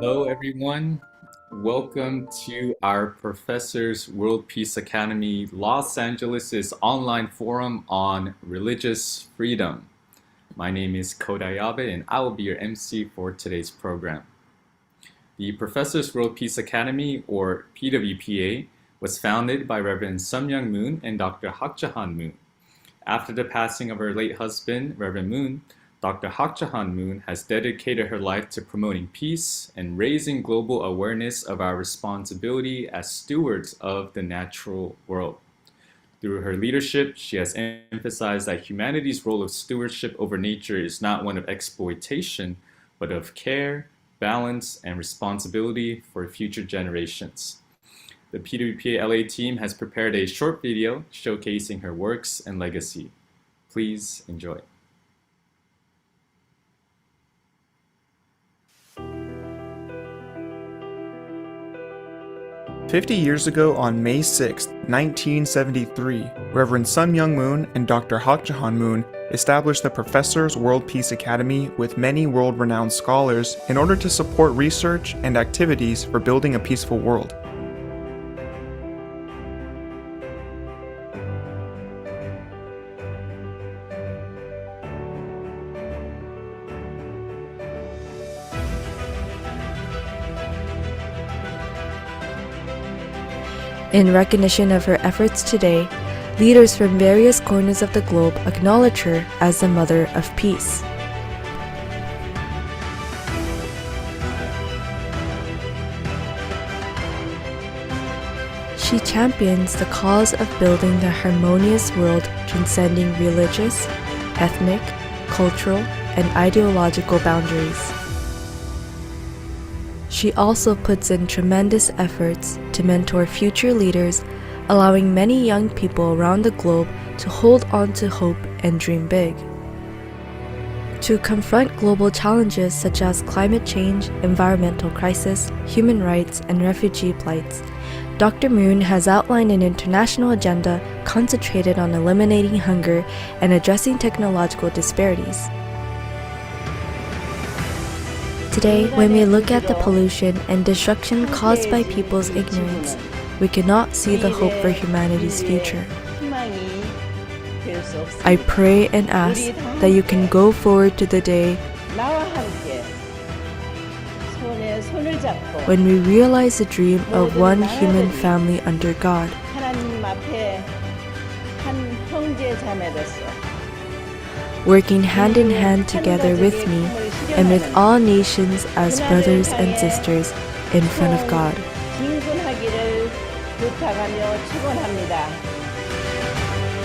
Hello, everyone. Welcome to our Professors World Peace Academy Los Angeles' online forum on religious freedom. My name is Kodayabe, and I will be your MC for today's program. The Professors World Peace Academy, or PWPA, was founded by Reverend Sum-Young Moon and Dr. Hak Ja-han Moon. After the passing of her late husband, Reverend Moon, Dr. Hak Ja-han Moon has dedicated her life to promoting peace and raising global awareness of our responsibility as stewards of the natural world. Through her leadership, she has emphasized that humanity's role of stewardship over nature is not one of exploitation, but of care, balance, and responsibility for future generations. The PWPA LA team has prepared a short video showcasing her works and legacy. Please enjoy. 50 years ago on May 6, 1973, Reverend Sum-Young Moon and Dr. Hak Ja-han Moon established the Professors World Peace Academy with many world-renowned scholars in order to support research and activities for building a peaceful world. In recognition of her efforts today, leaders from various corners of the globe acknowledge her as the Mother of Peace. She champions the cause of building the harmonious world transcending religious, ethnic, cultural, and ideological boundaries. She also puts in tremendous efforts to mentor future leaders, allowing many young people around the globe to hold on to hope and dream big. To confront global challenges such as climate change, environmental crisis, human rights, and refugee plights, Dr. Moon has outlined an international agenda concentrated on eliminating hunger and addressing technological disparities. Today, when we look at the pollution and destruction caused by people's ignorance, we cannot see the hope for humanity's future. I pray and ask that you can go forward to the day when we realize the dream of one human family under God. Working hand in hand together with me and with all nations as brothers and sisters in front of God.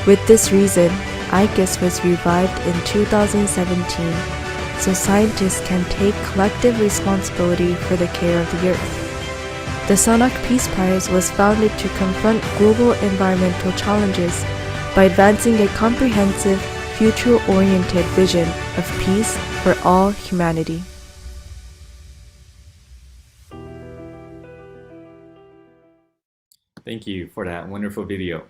With this reason, IGUS was revived in 2017 so scientists can take collective responsibility for the care of the earth. The Sanak Peace Prize was founded to confront global environmental challenges by advancing a comprehensive, future-oriented vision of peace for all humanity. Thank you for that wonderful video.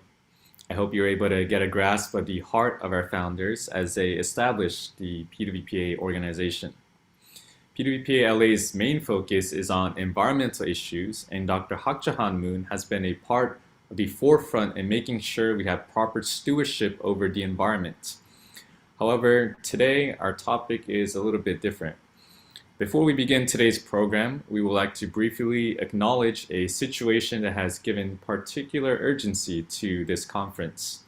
I hope you're able to get a grasp of the heart of our founders as they established the PWPA organization. PWPA LA's main focus is on environmental issues, and Dr. Hak Ja-han Moon has been a part of the forefront in making sure we have proper stewardship over the environment. However, today our topic is a little bit different. Before we begin today's program, we would like to briefly acknowledge a situation that has given particular urgency to this conference.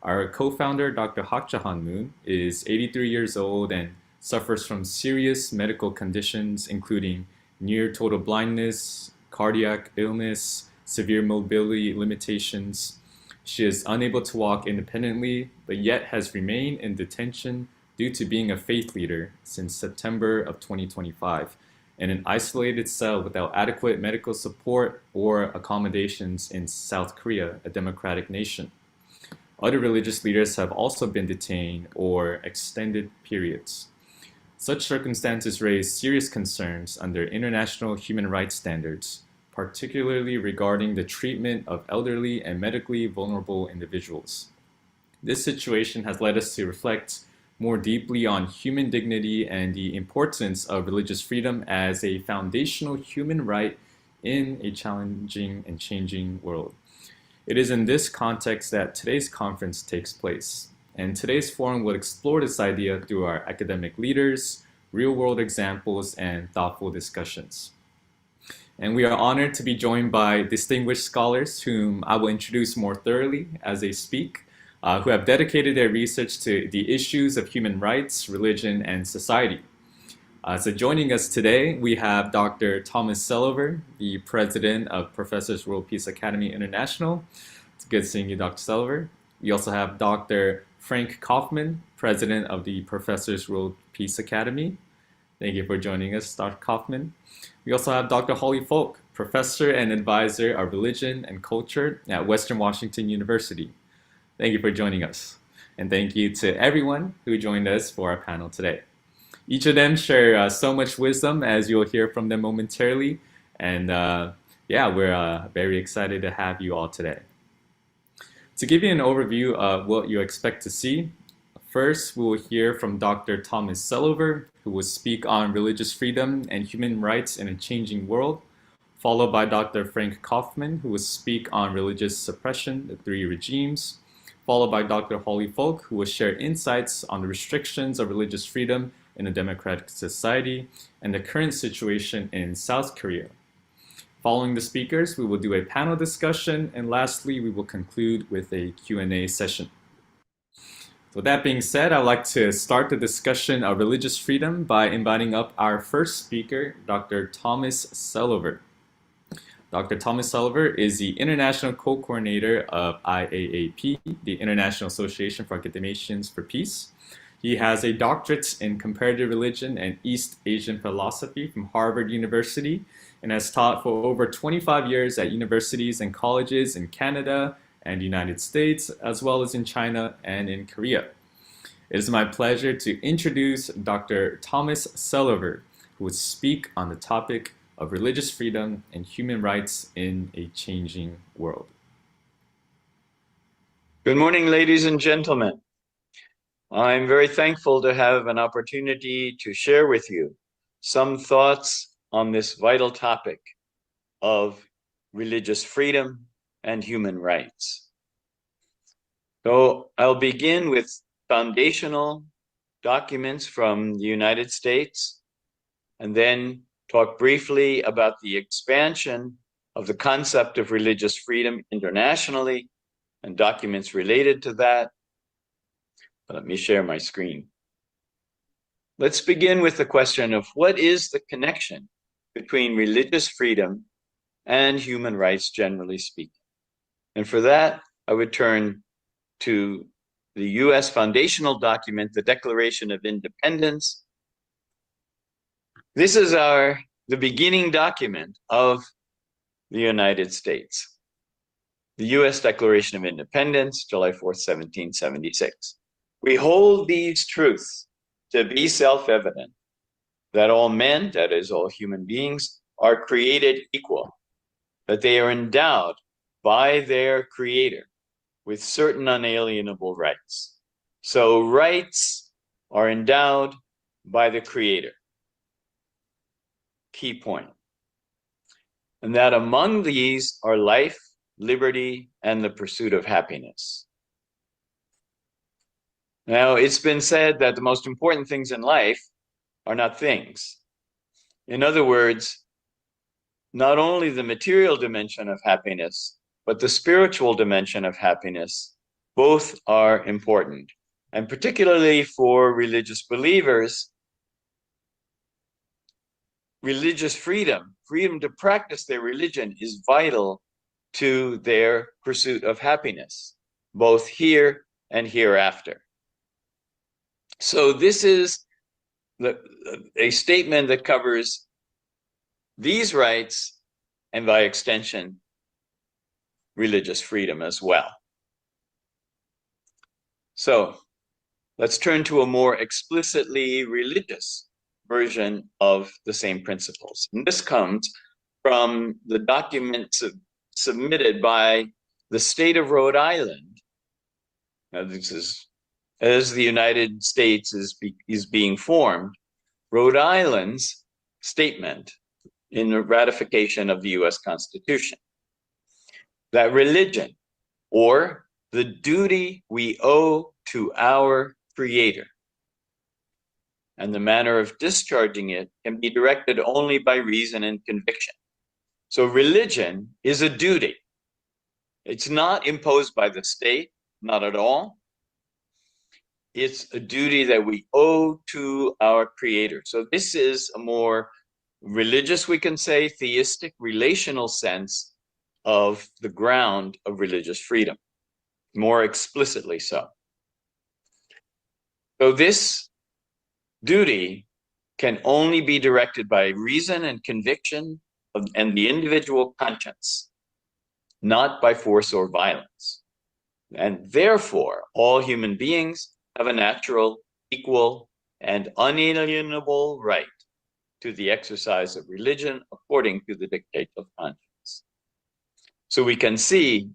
Our co-founder, Dr. Hak Ja-han Moon, is 83 years old and suffers from serious medical conditions including near total blindness, cardiac illness, severe mobility limitations. She is unable to walk independently, but yet has remained in detention due to being a faith leader since September of 2025 in an isolated cell without adequate medical support or accommodations in South Korea, a democratic nation. Other religious leaders have also been detained or extended periods. Such circumstances raise serious concerns under international human rights standards, particularly regarding the treatment of elderly and medically vulnerable individuals. This situation has led us to reflect more deeply on human dignity and the importance of religious freedom as a foundational human right in a challenging and changing world. It is in this context that today's conference takes place, and today's forum will explore this idea through our academic leaders, real-world examples, and thoughtful discussions. And we are honored to be joined by distinguished scholars whom I will introduce more thoroughly as they speak, who have dedicated their research to the issues of human rights, religion, and society. So joining us today, we have Dr. Thomas Selover, the president of Professors World Peace Academy International. It's good seeing you, Dr. Selover. We also have Dr. Frank Kaufman, president of the Professors World Peace Academy. Thank you for joining us, Dr. Kaufman. We also have Dr. Holly Folk, professor and advisor of religion and culture at Western Washington University. Thank you for joining us. And thank you to everyone who joined us for our panel today. Each of them share so much wisdom, as you'll hear from them momentarily. And yeah, we're very excited to have you all today. To give you an overview of what you expect to see, first we will hear from Dr. Thomas Selover, who will speak on religious freedom and human rights in a changing world, followed by Dr. Frank Kaufman, who will speak on religious suppression, the three regimes, followed by Dr. Holly Folk, who will share insights on the restrictions of religious freedom in a democratic society and the current situation in South Korea. Following the speakers, we will do a panel discussion, and lastly, we will conclude with a Q&A session. With that being said, I'd like to start the discussion of religious freedom by inviting up our first speaker, Dr. Thomas Selover. Dr. Thomas Selover is the International Co-Coordinator of IAAP, the International Association for Academicians for Peace. He has a doctorate in comparative religion and East Asian philosophy from Harvard University and has taught for over 25 years at universities and colleges in Canada and the United States, as well as in China and in Korea. It is my pleasure to introduce Dr. Thomas Selover, who will speak on the topic of religious freedom and human rights in a changing world. Good morning, ladies and gentlemen. I'm very thankful to have an opportunity to share with you some thoughts on this vital topic of religious freedom and human rights. So I'll begin with foundational documents from the United States, and then talk briefly about the expansion of the concept of religious freedom internationally and documents related to that. Let me share my screen. Let's begin with the question of what is the connection between religious freedom and human rights, generally speaking. And for that, I would turn to the US foundational document, the Declaration of Independence. This is the beginning document of the United States. The US Declaration of Independence, July 4th, 1776. We hold these truths to be self-evident, that all men, that is, all human beings, are created equal, that they are endowed by their Creator with certain unalienable rights. So rights are endowed by the Creator. Key point. And that among these are life, liberty, and the pursuit of happiness. Now, it's been said that the most important things in life are not things. In other words, not only the material dimension of happiness, but the spiritual dimension of happiness, both are important. And particularly for religious believers, religious freedom, freedom to practice their religion, is vital to their pursuit of happiness, both here and hereafter. So this is a statement that covers these rights and, by extension, religious freedom as well. So let's turn to a more explicitly religious version of the same principles. And this comes from the document submitted by the state of Rhode Island. Now, this is as the United States is being formed, Rhode Island's statement in the ratification of the US Constitution, that religion, or the duty we owe to our Creator, and the manner of discharging it can be directed only by reason and conviction. So religion is a duty. It's not imposed by the state, not at all. It's a duty that we owe to our Creator. So this is a more religious, we can say, theistic, relational sense of the ground of religious freedom, more explicitly so. So this duty can only be directed by reason and conviction and the individual conscience, not by force or violence. And therefore, all human beings have a natural, equal, and unalienable right to the exercise of religion according to the dictates of conscience. So we can see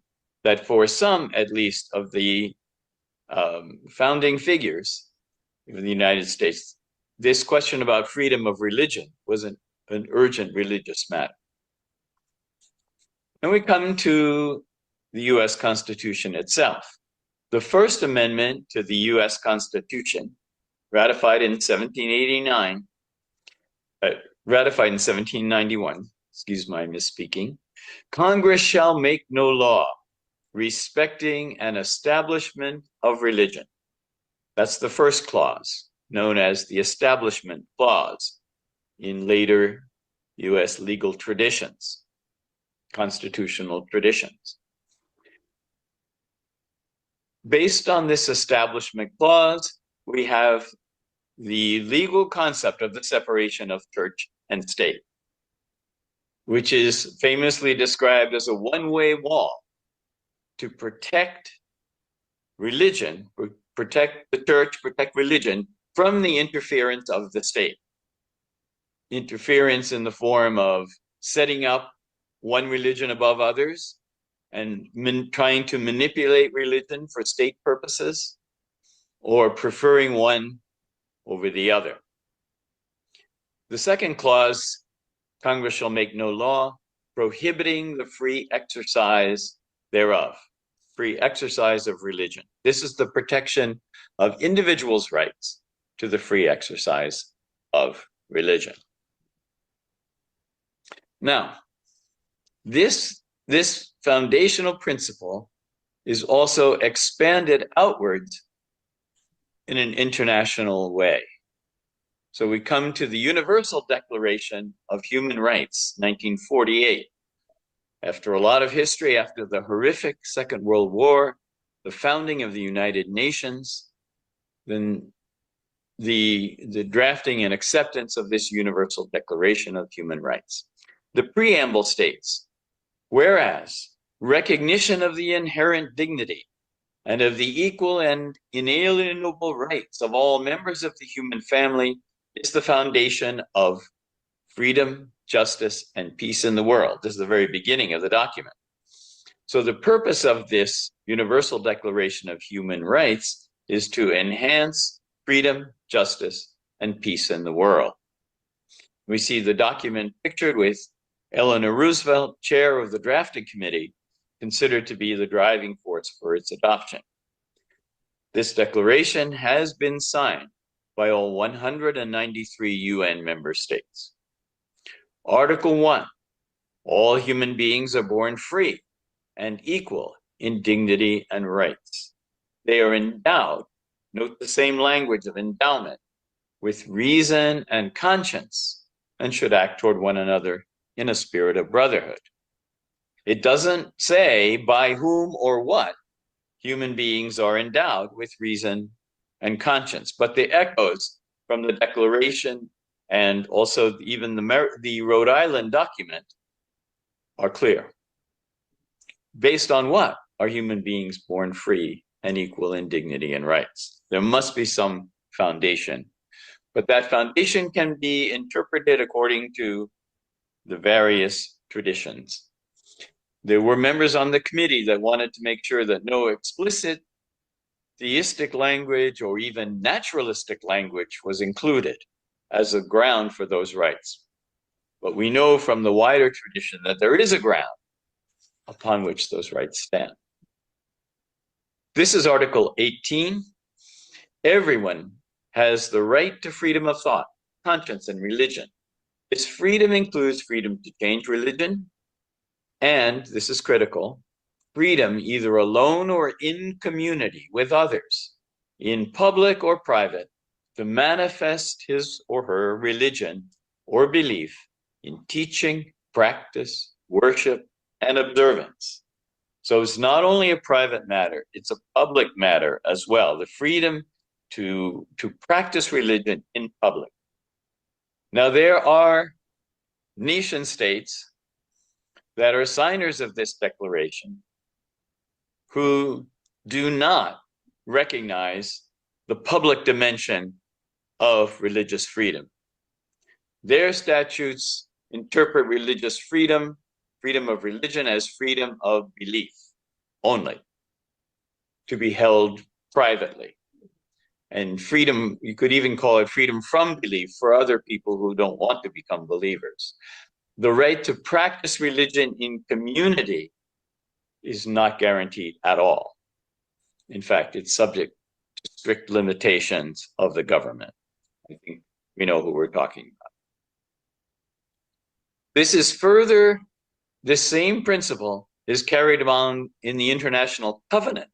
that for some, at least, of the founding figures of the United States, this question about freedom of religion was an urgent religious matter. And we come to the US Constitution itself. The First Amendment to the US Constitution, ratified in 1789, ratified in 1791, excuse my misspeaking, Congress shall make no law respecting an establishment of religion. That's the first clause, known as the Establishment Clause in later US legal traditions, constitutional traditions. Based on this Establishment Clause, we have the legal concept of the separation of church and state, which is famously described as a one-way wall to protect religion, protect the church, protect religion from the interference of the state. Interference in the form of setting up one religion above others and trying to manipulate religion for state purposes, or preferring one over the other. The second clause, Congress shall make no law prohibiting the free exercise thereof, free exercise of religion. This is the protection of individuals' rights to the free exercise of religion. Now, this foundational principle is also expanded outwards in an international way. So we come to the Universal Declaration of Human Rights, 1948. After a lot of history, after the horrific Second World War, the founding of the United Nations, then the drafting and acceptance of this Universal Declaration of Human Rights. The preamble states, whereas recognition of the inherent dignity and of the equal and inalienable rights of all members of the human family is the foundation of freedom, justice, and peace in the world. This is the very beginning of the document. So the purpose of this Universal Declaration of Human Rights is to enhance freedom, justice, and peace in the world. We see the document pictured with Eleanor Roosevelt, chair of the drafting committee, considered to be the driving force for its adoption. This declaration has been signed by all 193 UN member states. Article 1, all human beings are born free and equal in dignity and rights. They are endowed, note the same language of endowment, with reason and conscience, and should act toward one another in a spirit of brotherhood. It doesn't say by whom or what human beings are endowed with reason and conscience, but the echoes from the Declaration and also even the Rhode Island document are clear. Based on what are human beings born free and equal in dignity and rights? There must be some foundation, but that foundation can be interpreted according to the various traditions. There were members on the committee that wanted to make sure that no explicit theistic language or even naturalistic language was included as a ground for those rights. But we know from the wider tradition that there is a ground upon which those rights stand. This is Article 18. Everyone has the right to freedom of thought, conscience, and religion. This freedom includes freedom to change religion, and this is critical, freedom either alone or in community with others, in public or private, to manifest his or her religion or belief in teaching, practice, worship, and observance. So it's not only a private matter, it's a public matter as well, the freedom to practice religion in public. Now, there are nation states that are signers of this declaration who do not recognize the public dimension of religious freedom. Their statutes interpret religious freedom, freedom of religion, as freedom of belief only, to be held privately. And freedom, you could even call it freedom from belief for other people who don't want to become believers. The right to practice religion in community is not guaranteed at all. In fact, it's subject to strict limitations of the government. I think we know who we're talking about. This same principle is carried on in the International Covenant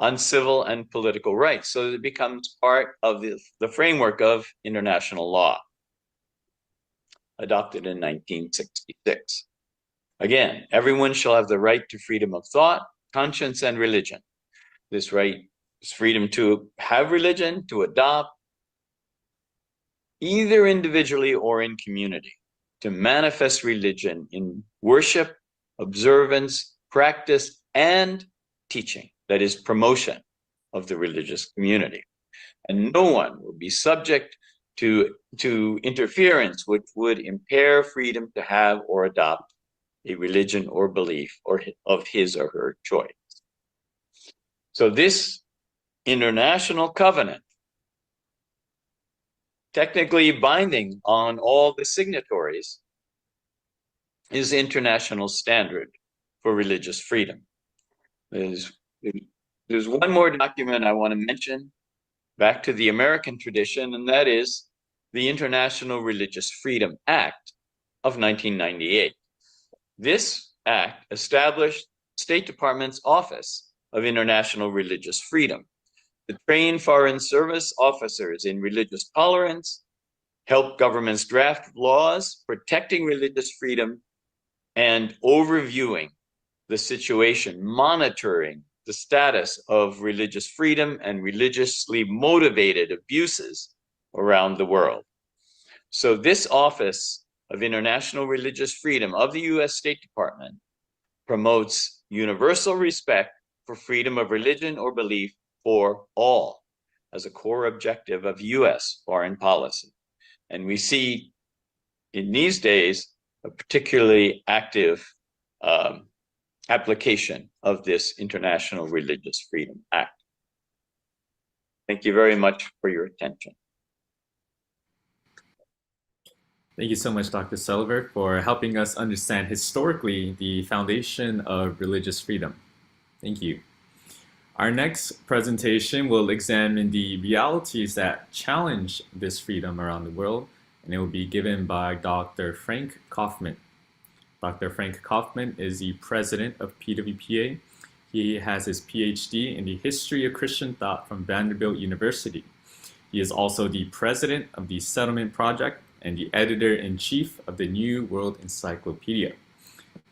on Civil and Political Rights, so it becomes part of the framework of international law, adopted in 1966. Again, everyone shall have the right to freedom of thought, conscience, and religion. This right is freedom to have religion, to adopt, either individually or in community, to manifest religion in worship, observance, practice, and teaching, that is, promotion of the religious community. And no one will be subject to interference which would impair freedom to have or adopt a religion or belief or of his or her choice. So this international covenant, technically binding on all the signatories, is the international standard for religious freedom. There's one more document I want to mention, back to the American tradition, and that is the International Religious Freedom Act of 1998. This act established State Department's Office of International Religious Freedom to train Foreign Service officers in religious tolerance, help governments draft laws protecting religious freedom, and overviewing the situation, monitoring the status of religious freedom and religiously motivated abuses around the world. So this Office of International Religious Freedom of the U.S. State Department promotes universal respect for freedom of religion or belief for all as a core objective of U.S. foreign policy. And we see in these days a particularly active application of this International Religious Freedom Act. Thank you very much for your attention. Thank you so much, Dr. Selover, for helping us understand historically the foundation of religious freedom. Thank you. Our next presentation will examine the realities that challenge this freedom around the world, and it will be given by Dr. Frank Kaufmann. Dr. Frank Kaufmann is the president of PWPA. He has his PhD in the history of Christian thought from Vanderbilt University. He is also the president of the Settlement Project and the editor-in-chief of the New World Encyclopedia.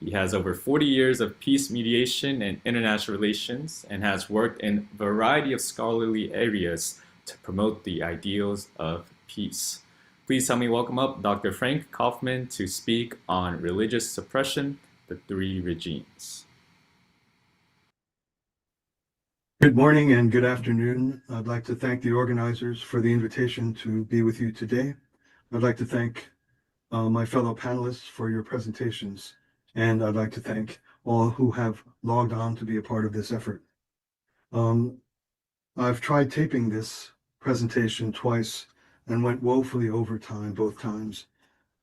He has over 40 years of peace mediation and international relations and has worked in a variety of scholarly areas to promote the ideals of peace. Please help me welcome up Dr. Frank Kaufmann to speak on religious suppression, the three regimes. Good morning and good afternoon. I'd like to thank the organizers for the invitation to be with you today. I'd like to thank my fellow panelists for your presentations, and I'd like to thank all who have logged on to be a part of this effort. I've tried taping this presentation twice and went woefully over time both times.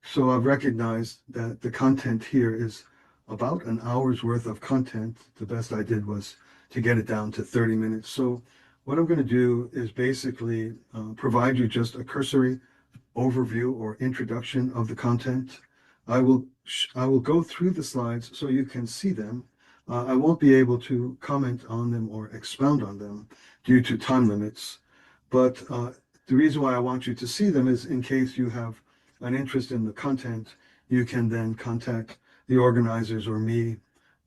So I've recognized that the content here is about an hour's worth of content. The best I did was to get it down to 30 minutes. So what I'm going to do is basically provide you just a cursory overview or introduction of the content. I will go through the slides so you can see them. I won't be able to comment on them or expound on them due to time limits, but the reason why I want you to see them is in case you have an interest in the content, you can then contact the organizers or me,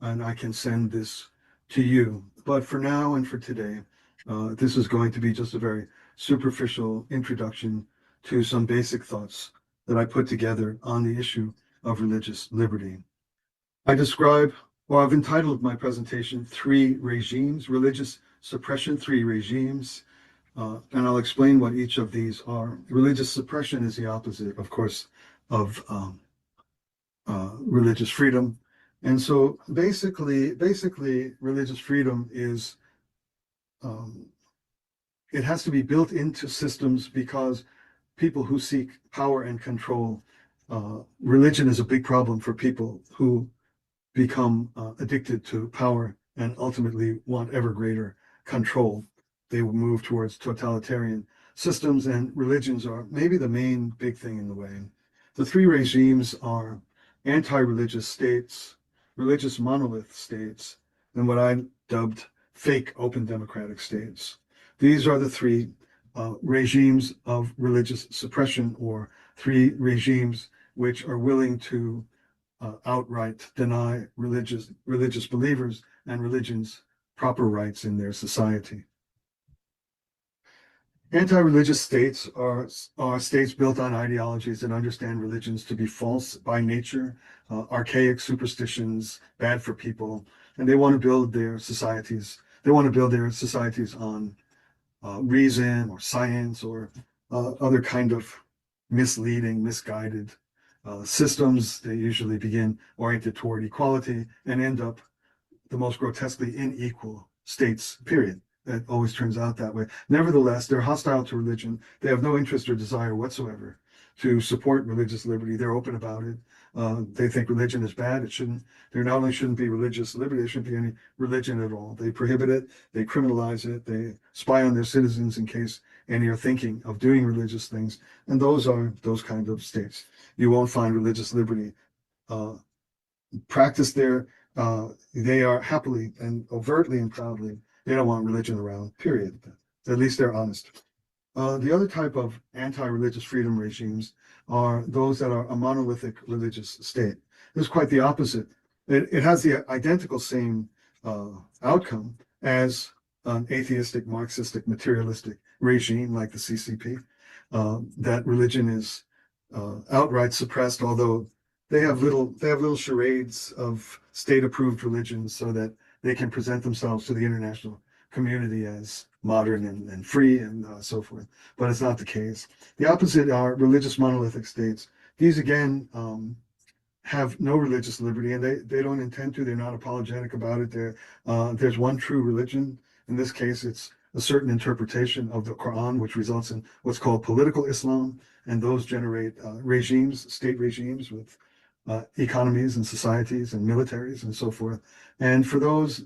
and I can send this to you. But for now and for today, this is going to be just a very superficial introduction to some basic thoughts that I put together on the issue of religious liberty. I've entitled my presentation Three Regimes, Religious Suppression, Three Regimes, and I'll explain what each of these are. Religious suppression is the opposite, of course, of religious freedom. And so basically, religious freedom is, it has to be built into systems because people who seek power and control, religion is a big problem for people who become addicted to power and ultimately want ever greater control. They will move towards totalitarian systems, and religions are maybe the main big thing in the way. The three regimes are anti-religious states, religious monolith states, and what I dubbed fake open democratic states. These are the three regimes of religious suppression, or three regimes which are willing to outright deny religious believers and religions proper rights in their society. Anti-religious states are states built on ideologies that understand religions to be false by nature, archaic superstitions, bad for people, and they want to build their societies. They want to build their societies on reason or science or other kind of misleading, misguided systems. They usually begin oriented toward equality and end up the most grotesquely unequal states, period. That always turns out that way. Nevertheless, they're hostile to religion. They have no interest or desire whatsoever to support religious liberty. They're open about it. They think religion is bad. It shouldn't. There not only shouldn't be religious liberty, there shouldn't be any religion at all. They prohibit it. They criminalize it. They spy on their citizens in case any are thinking of doing religious things. And those are those kind of states. You won't find religious liberty practiced there. They are happily and overtly and proudly, they don't want religion around, period. At least they're honest. The other type of anti-religious freedom regimes are those that are a monolithic religious state. It's quite the opposite. It has the identical same outcome as an atheistic, Marxistic, materialistic regime like the CCP. That religion is outright suppressed, although they have little charades of state-approved religions so that they can present themselves to the international community as modern and free and so forth. But it's not the case. The opposite are religious monolithic states. These, again, have no religious liberty, and they don't intend to. They're not apologetic about it. There's one true religion. In this case, it's a certain interpretation of the Quran, which results in what's called political Islam, and those generate regimes, state regimes with economies and societies and militaries and so forth. And for those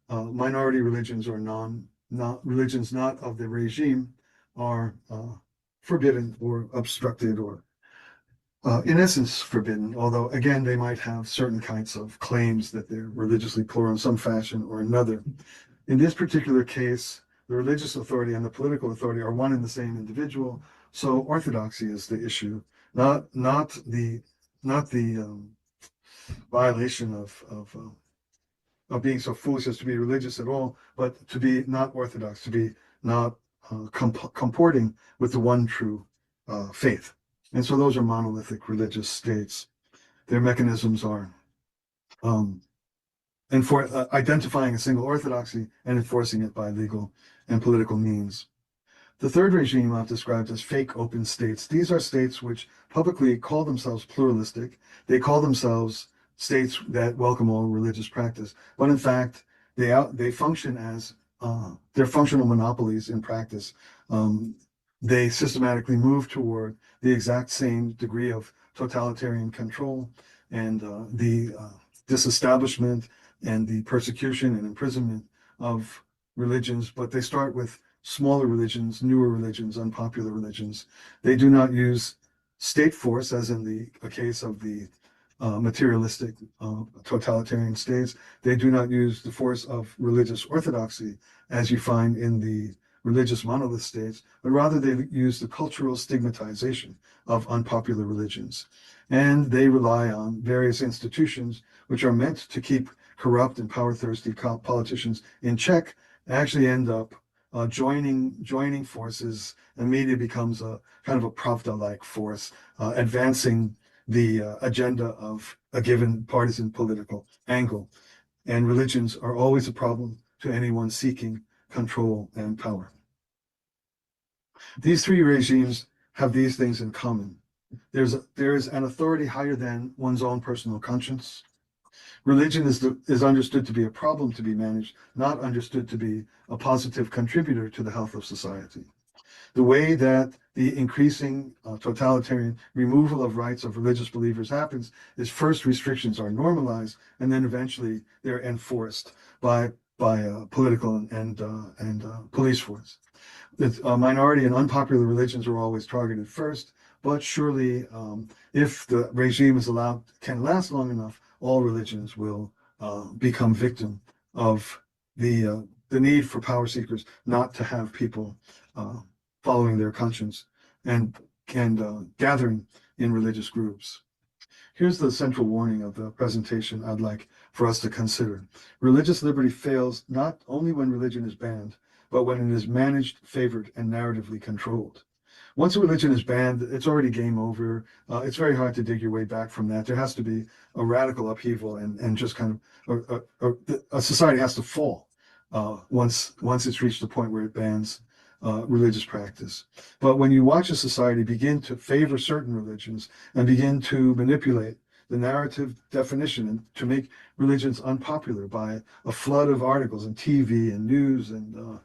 minority religions or religions not of the regime are forbidden or obstructed or in essence forbidden, although again they might have certain kinds of claims that they're religiously pure in some fashion or another. In this particular case, the religious authority and the political authority are one and the same individual, so orthodoxy is the issue, not the violation of being so foolish as to be religious at all, but to be not orthodox, to be not comporting with the one true faith. And so those are monolithic religious states. Their mechanisms are identifying a single orthodoxy and enforcing it by legal and political means. The third regime I've described as fake open states. These are states which publicly call themselves pluralistic. They call themselves states that welcome all religious practice, but in fact, they function as they're functional monopolies in practice. They systematically move toward the exact same degree of totalitarian control and the disestablishment and the persecution and imprisonment of religions, but they start with smaller religions, newer religions, unpopular religions. They do not use state force, as in the case of the materialistic totalitarian states. They do not use the force of religious orthodoxy, as you find in the religious monolith states, but rather they use the cultural stigmatization of unpopular religions. And they rely on various institutions which are meant to keep corrupt and power-thirsty politicians in check, actually end up joining forces, and media becomes a kind of a Pravda-like force, advancing the agenda of a given partisan political angle. And religions are always a problem to anyone seeking control and power. These three regimes have these things in common. There is an authority higher than one's own personal conscience. Religion is understood to be a problem to be managed, not understood to be a positive contributor to the health of society. The way that the increasing totalitarian removal of rights of religious believers happens is first restrictions are normalized, and then eventually they're enforced by political and police force. The minority and unpopular religions are always targeted first, but surely if the regime can last long enough, all religions will become victim of the need for power seekers not to have people following their conscience and gathering in religious groups. Here's the central warning of the presentation I'd like for us to consider. Religious liberty fails not only when religion is banned, but when it is managed, favored, and narratively controlled. Once a religion is banned, it's already game over. It's very hard to dig your way back from that. There has to be a radical upheaval and just kind of a society has to fall once it's reached the point where it bans religious practice. But when you watch a society begin to favor certain religions and begin to manipulate the narrative definition and to make religions unpopular by a flood of articles and TV and news, and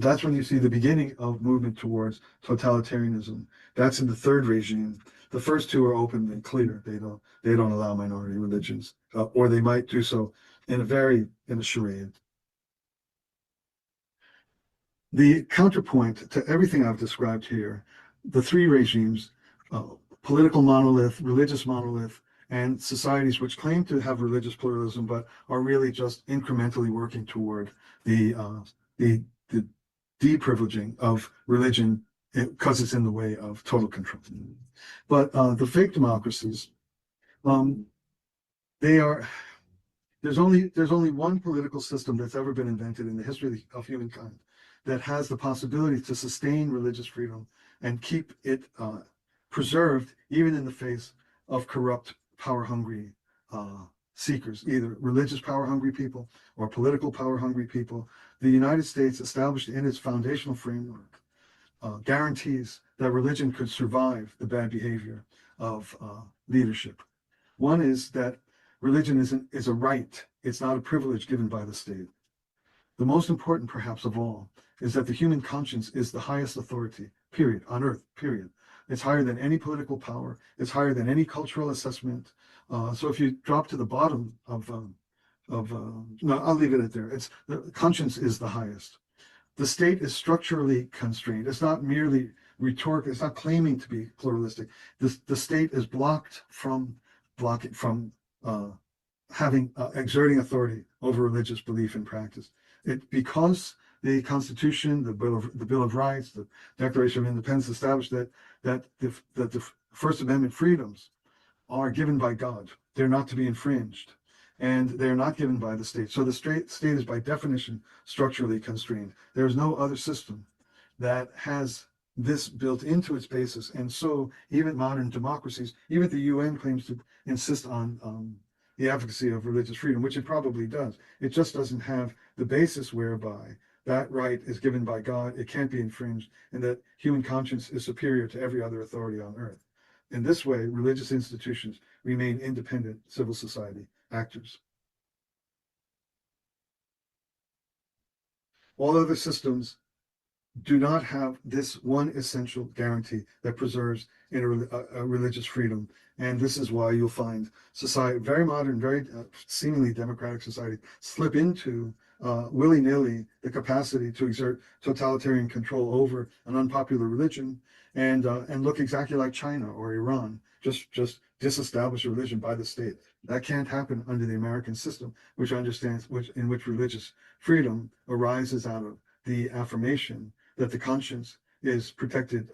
that's when you see the beginning of movement towards totalitarianism. That's in the third regime. The first two are open and clear. They don't allow minority religions, or they might do so in a charade. The counterpoint to everything I've described here, the three regimes, political monolith, religious monolith, and societies which claim to have religious pluralism but are really just incrementally working toward the deprivileging of religion because it's in the way of total control. But the fake democracies, there's only one political system that's ever been invented in the history of humankind that has the possibility to sustain religious freedom and keep it preserved even in the face of corrupt, power-hungry seekers, either religious power-hungry people or political power-hungry people. The United States, established in its foundational framework, guarantees that religion could survive the bad behavior of leadership. One is that religion is a right. It's not a privilege given by the state. The most important, perhaps of all, is that the human conscience is the highest authority, period, on earth, period. It's higher than any political power. It's higher than any cultural assessment. So if you drop to the bottom no, I'll leave it at there. The conscience is the highest. The state is structurally constrained. It's not merely rhetorical. It's not claiming to be pluralistic. The state is blocked from exerting authority over religious belief and practice. Because the Constitution, the Bill of Rights, the Declaration of Independence established that the First Amendment freedoms are given by God. They're not to be infringed, and they're not given by the state. So the state is by definition structurally constrained. There is no other system that has this built into its basis. And so even modern democracies, even the UN claims to insist on the advocacy of religious freedom, which it probably does. It just doesn't have the basis whereby that right is given by God, it can't be infringed, and that human conscience is superior to every other authority on earth. In this way, religious institutions remain independent civil society actors. All other systems do not have this one essential guarantee that preserves a religious freedom. And this is why you'll find society, very modern, very seemingly democratic society, slip into willy-nilly the capacity to exert totalitarian control over an unpopular religion and look exactly like China or Iran, just disestablish a religion by the state. That can't happen under the American system, which understands in which religious freedom arises out of the affirmation that the conscience is protected.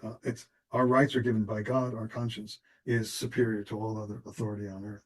Our rights are given by God. Our conscience is superior to all other authority on earth.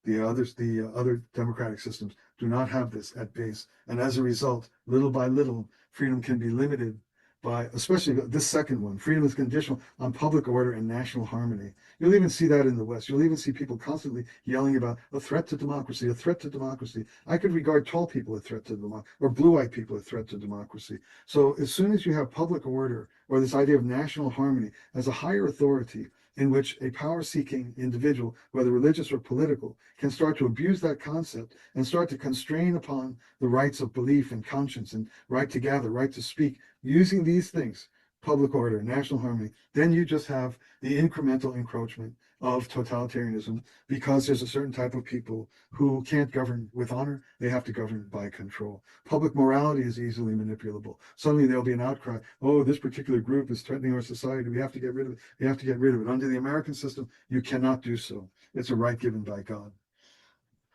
The other democratic systems do not have this at base, and as a result, little by little, freedom can be limited by, especially this second one, freedom is conditional on public order and national harmony. You'll even see that in the West. You'll even see people constantly yelling about a threat to democracy, a threat to democracy. I could regard tall people a threat to democracy, or blue-eyed people a threat to democracy. So as soon as you have public order or this idea of national harmony as a higher authority in which a power-seeking individual, whether religious or political, can start to abuse that concept and start to constrain upon the rights of belief and conscience and right to gather, right to speak, using these things, public order, national harmony, then you just have the incremental encroachment of totalitarianism, because there's a certain type of people who can't govern with honor. They have to govern by control. Public morality is easily manipulable. Suddenly there'll be an outcry. Oh, this particular group is threatening our society. We have to get rid of it. We have to get rid of it. Under the American system, you cannot do so. It's a right given by God.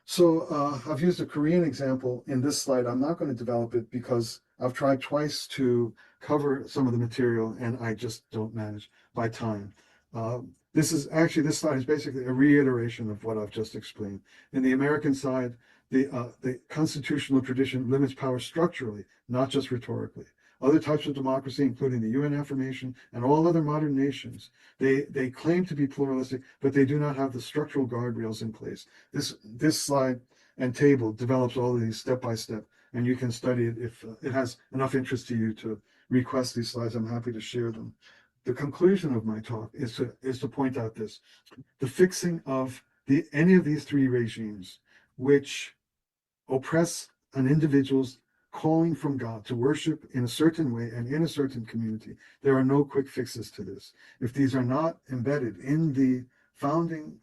So I've used a Korean example in this slide. I'm not going to develop it because I've tried twice to cover some of the material and I just don't manage by time. This slide is basically a reiteration of what I've just explained. In the American side, the constitutional tradition limits power structurally, not just rhetorically. Other types of democracy, including the UN affirmation and all other modern nations, they claim to be pluralistic, but they do not have the structural guardrails in place. This slide and table develops all of these step by step, and you can study it if it has enough interest to you to request these slides. I'm happy to share them. The conclusion of my talk is to point out this: the fixing of any of these three regimes, which oppress an individual's calling from God to worship in a certain way and in a certain community. There are no quick fixes to this. If these are not embedded in the founding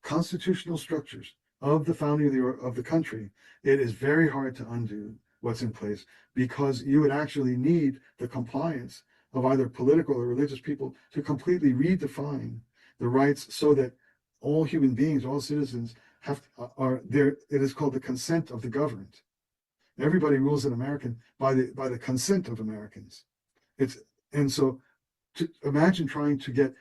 constitutional structures of the founding of the country, it is very hard to undo what's in place, because you would actually need the compliance of either political or religious people to completely redefine the rights so that all human beings, all citizens are there. It is called the consent of the governed. Everybody rules in America by the consent of Americans. And so to imagine trying to get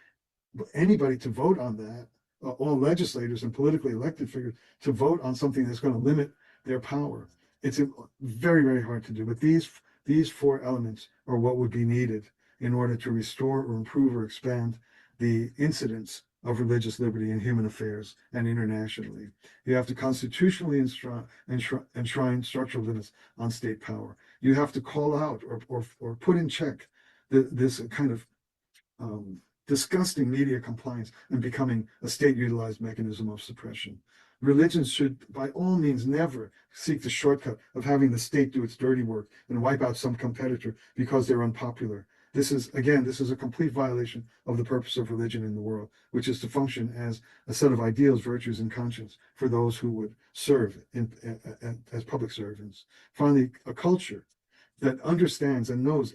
anybody to vote on that, all legislators and politically elected figures to vote on something that's going to limit their power. It's very, very hard to do. But these four elements are what would be needed in order to restore or improve or expand the incidence of religious liberty in human affairs and internationally. You have to constitutionally enshrine structural limits on state power. You have to call out or put in check this kind of disgusting media compliance and becoming a state-utilized mechanism of suppression. Religions should, by all means, never seek the shortcut of having the state do its dirty work and wipe out some competitor because they're unpopular. This is a complete violation of the purpose of religion in the world, which is to function as a set of ideals, virtues, and conscience for those who would serve as public servants. Finally, a culture that understands and knows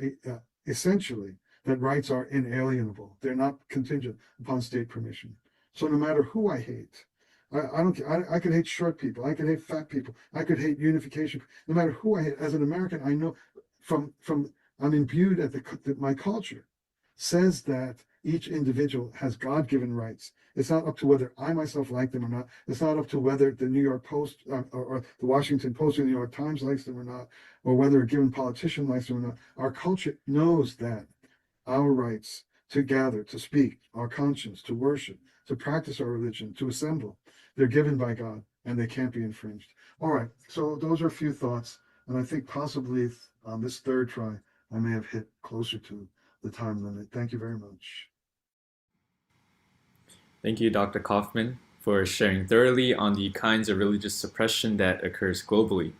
essentially that rights are inalienable. They're not contingent upon state permission. So no matter who I hate, I could hate short people, I could hate fat people, I could hate unification. No matter who I hate, as an American, I know from I'm imbued that my culture says that each individual has God-given rights. It's not up to whether I myself like them or not. It's not up to whether the New York Post or the Washington Post or the New York Times likes them or not, or whether a given politician likes them or not. Our culture knows that our rights to gather, to speak, our conscience, to worship, to practice our religion, to assemble, they're given by God and they can't be infringed. All right, so those are a few thoughts, and I think possibly on this third try, I may have hit closer to the time limit. Thank you very much. Thank you, Dr. Kaufman, for sharing thoroughly on the kinds of religious suppression that occurs globally.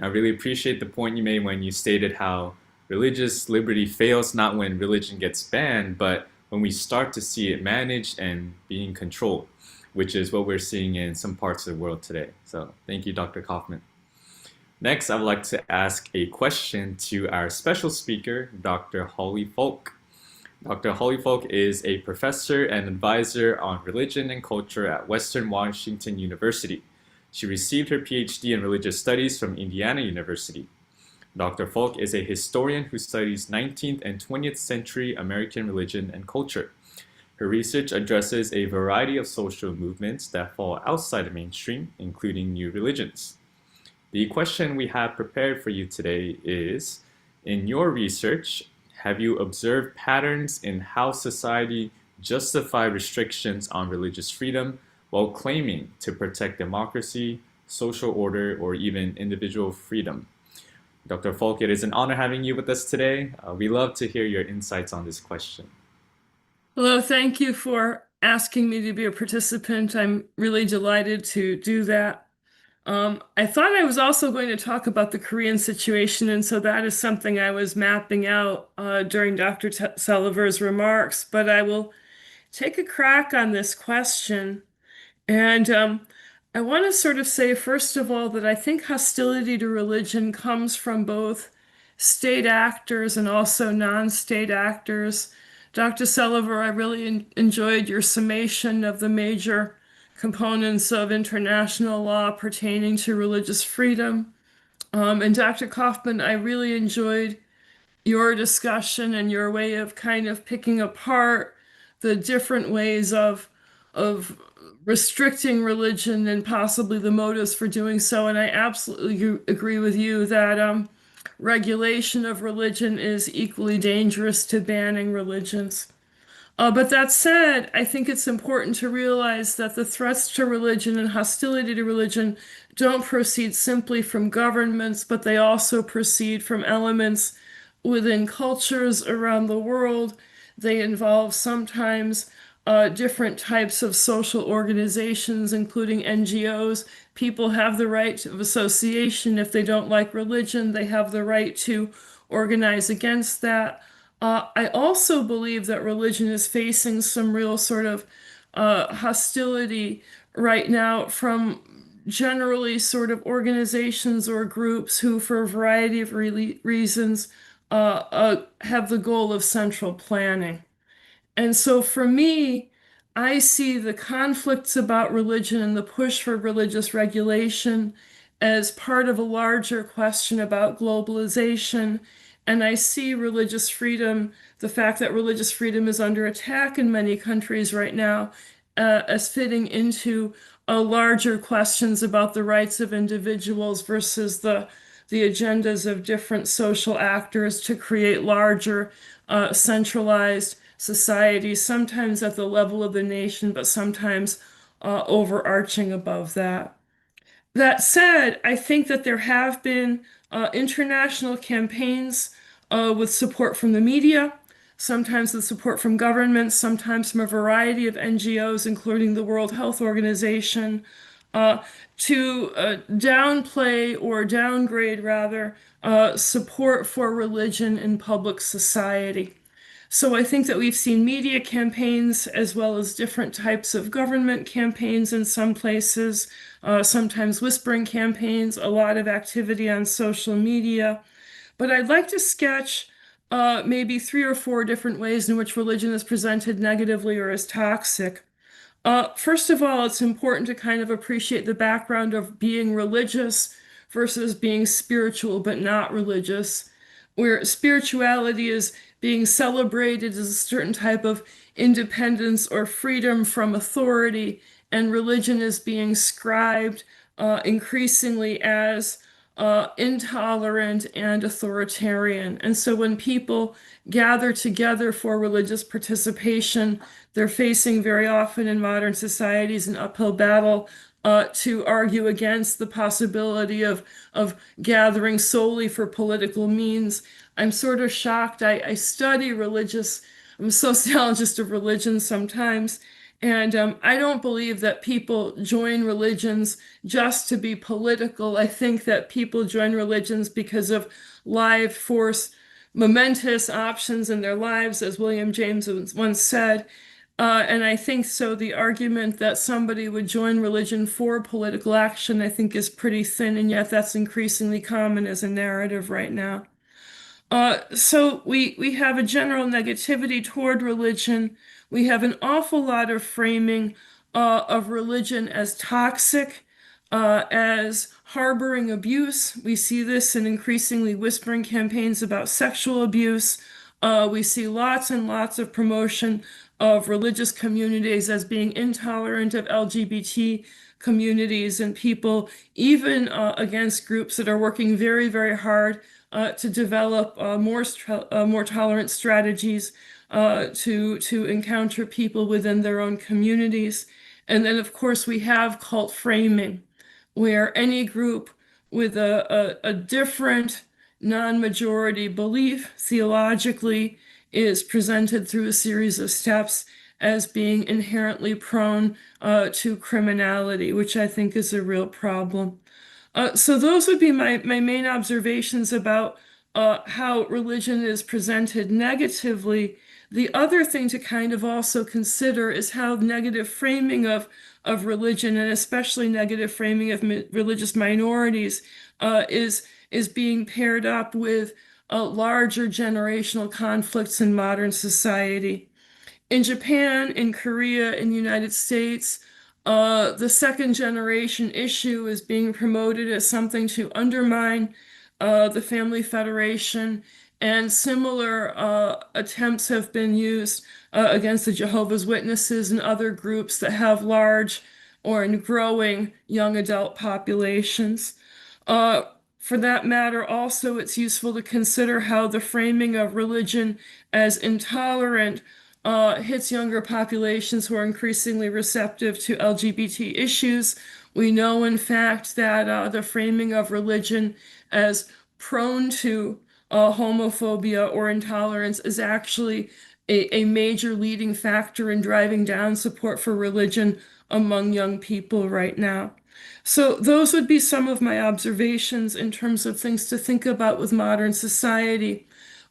I really appreciate the point you made when you stated how religious liberty fails not when religion gets banned, but when we start to see it managed and being controlled, which is what we're seeing in some parts of the world today. So thank you, Dr. Kaufman. Next, I would like to ask a question to our special speaker, Dr. Holly Falk. Dr. Holly Falk is a professor and advisor on religion and culture at Western Washington University. She received her PhD in religious studies from Indiana University. Dr. Falk is a historian who studies 19th and 20th century American religion and culture. Her research addresses a variety of social movements that fall outside the mainstream, including new religions. The question we have prepared for you today is, in your research, have you observed patterns in how society justify restrictions on religious freedom while claiming to protect democracy, social order, or even individual freedom? Dr. Falk, it is an honor having you with us today. We love to hear your insights on this question. Hello, thank you for asking me to be a participant. I'm really delighted to do that. I thought I was also going to talk about the Korean situation, and so that is something I was mapping out during Dr. Selover's remarks, but I will take a crack on this question. And I want to sort of say, first of all, that I think hostility to religion comes from both state actors and also non-state actors. Dr. Selover, I really enjoyed your summation of the major components of international law pertaining to religious freedom. And Dr. Kaufman, I really enjoyed your discussion and your way of kind of picking apart the different ways of restricting religion and possibly the motives for doing so. And I absolutely agree with you that regulation of religion is equally dangerous to banning religions. But that said, I think it's important to realize that the threats to religion and hostility to religion don't proceed simply from governments, but they also proceed from elements within cultures around the world. They involve sometimes different types of social organizations, including NGOs. People have the right of association. If they don't like religion, they have the right to organize against that. I also believe that religion is facing some real sort of hostility right now from generally sort of organizations or groups who, for a variety of reasons, have the goal of central planning. And so for me, I see the conflicts about religion and the push for religious regulation as part of a larger question about globalization. And I see religious freedom, the fact that religious freedom is under attack in many countries right now, as fitting into larger questions about the rights of individuals versus the agendas of different social actors to create larger centralized societies, sometimes at the level of the nation, but sometimes overarching above that. That said, I think that there have been international campaigns with support from the media, sometimes with support from governments, sometimes from a variety of NGOs, including the World Health Organization, to downplay or downgrade, rather, support for religion in public society. So I think that we've seen media campaigns as well as different types of government campaigns in some places, sometimes whispering campaigns, a lot of activity on social media. But I'd like to sketch maybe 3 or 4 different ways in which religion is presented negatively or as toxic. First of all, it's important to kind of appreciate the background of being religious versus being spiritual but not religious, where spirituality is being celebrated as a certain type of independence or freedom from authority, and religion is being scribed increasingly as intolerant and authoritarian. And so when people gather together for religious participation, they're facing very often in modern societies an uphill battle to argue against the possibility of gathering solely for political means. I'm sort of shocked. I study I'm a sociologist of religion sometimes, And I don't believe that people join religions just to be political. I think that people join religions because of live force, momentous options in their lives, as William James once said. And I think so. The argument that somebody would join religion for political action, I think, is pretty thin, and yet that's increasingly common as a narrative right now. So we have a general negativity toward religion. We have an awful lot of framing of religion as toxic, as harboring abuse. We see this in increasingly whispering campaigns about sexual abuse. We see lots and lots of promotion of religious communities as being intolerant of LGBT communities and people, even against groups that are working very, very hard to develop more tolerant strategies to encounter people within their own communities. And then, of course, we have cult framing, where any group with a different non-majority belief theologically is presented through a series of steps as being inherently prone to criminality, which I think is a real problem. So those would be my main observations about how religion is presented negatively. The other thing to kind of also consider is how negative framing of religion, and especially negative framing of religious minorities, is being paired up with larger generational conflicts in modern society. In Japan, in Korea, in the United States, the second generation issue is being promoted as something to undermine the family federation, and similar attempts have been used against the Jehovah's Witnesses and other groups that have large or growing young adult populations. For that matter, also, it's useful to consider how the framing of religion as intolerant hits younger populations who are increasingly receptive to LGBT issues. We know, in fact, that the framing of religion as prone to homophobia or intolerance is actually a major leading factor in driving down support for religion among young people right now. So those would be some of my observations in terms of things to think about with modern society.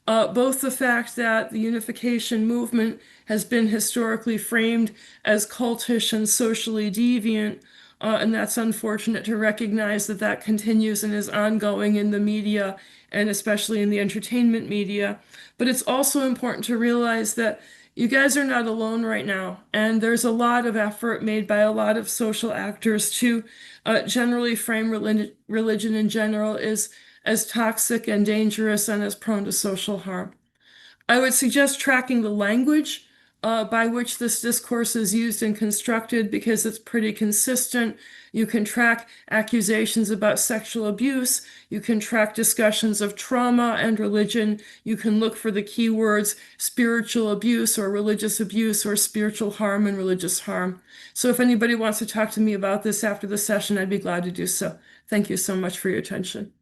Both the fact that the unification movement has been historically framed as cultish and socially deviant, and that's unfortunate to recognize that that continues and is ongoing in the media, and especially in the entertainment media. But it's also important to realize that you guys are not alone right now, and there's a lot of effort made by a lot of social actors to generally frame religion in general as toxic and dangerous and as prone to social harm. I would suggest tracking the language by which this discourse is used and constructed, because it's pretty consistent. You can track accusations about sexual abuse. You can track discussions of trauma and religion. You can look for the keywords spiritual abuse or spiritual harm and religious harm. So if anybody wants to talk to me about this after the session, I'd be glad to do so. Thank you so much for your attention.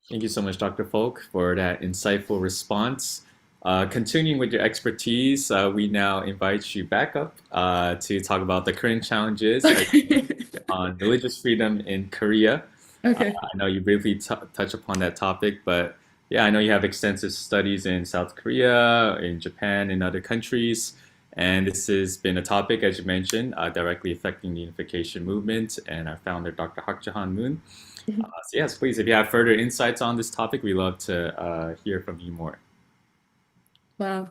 Thank you so much, Dr. Folk, for that insightful response. Continuing with your expertise, we now invite you back up to talk about the current challenges on religious freedom in Korea. Okay. I know you briefly touch upon that topic, but yeah, I know you have extensive studies in South Korea, in Japan, and other countries. And this has been a topic, as you mentioned, directly affecting the unification movement and our founder, Dr. Hak Jahan Moon. So yes, please, if you have further insights on this topic, we'd love to hear from you more. Wow.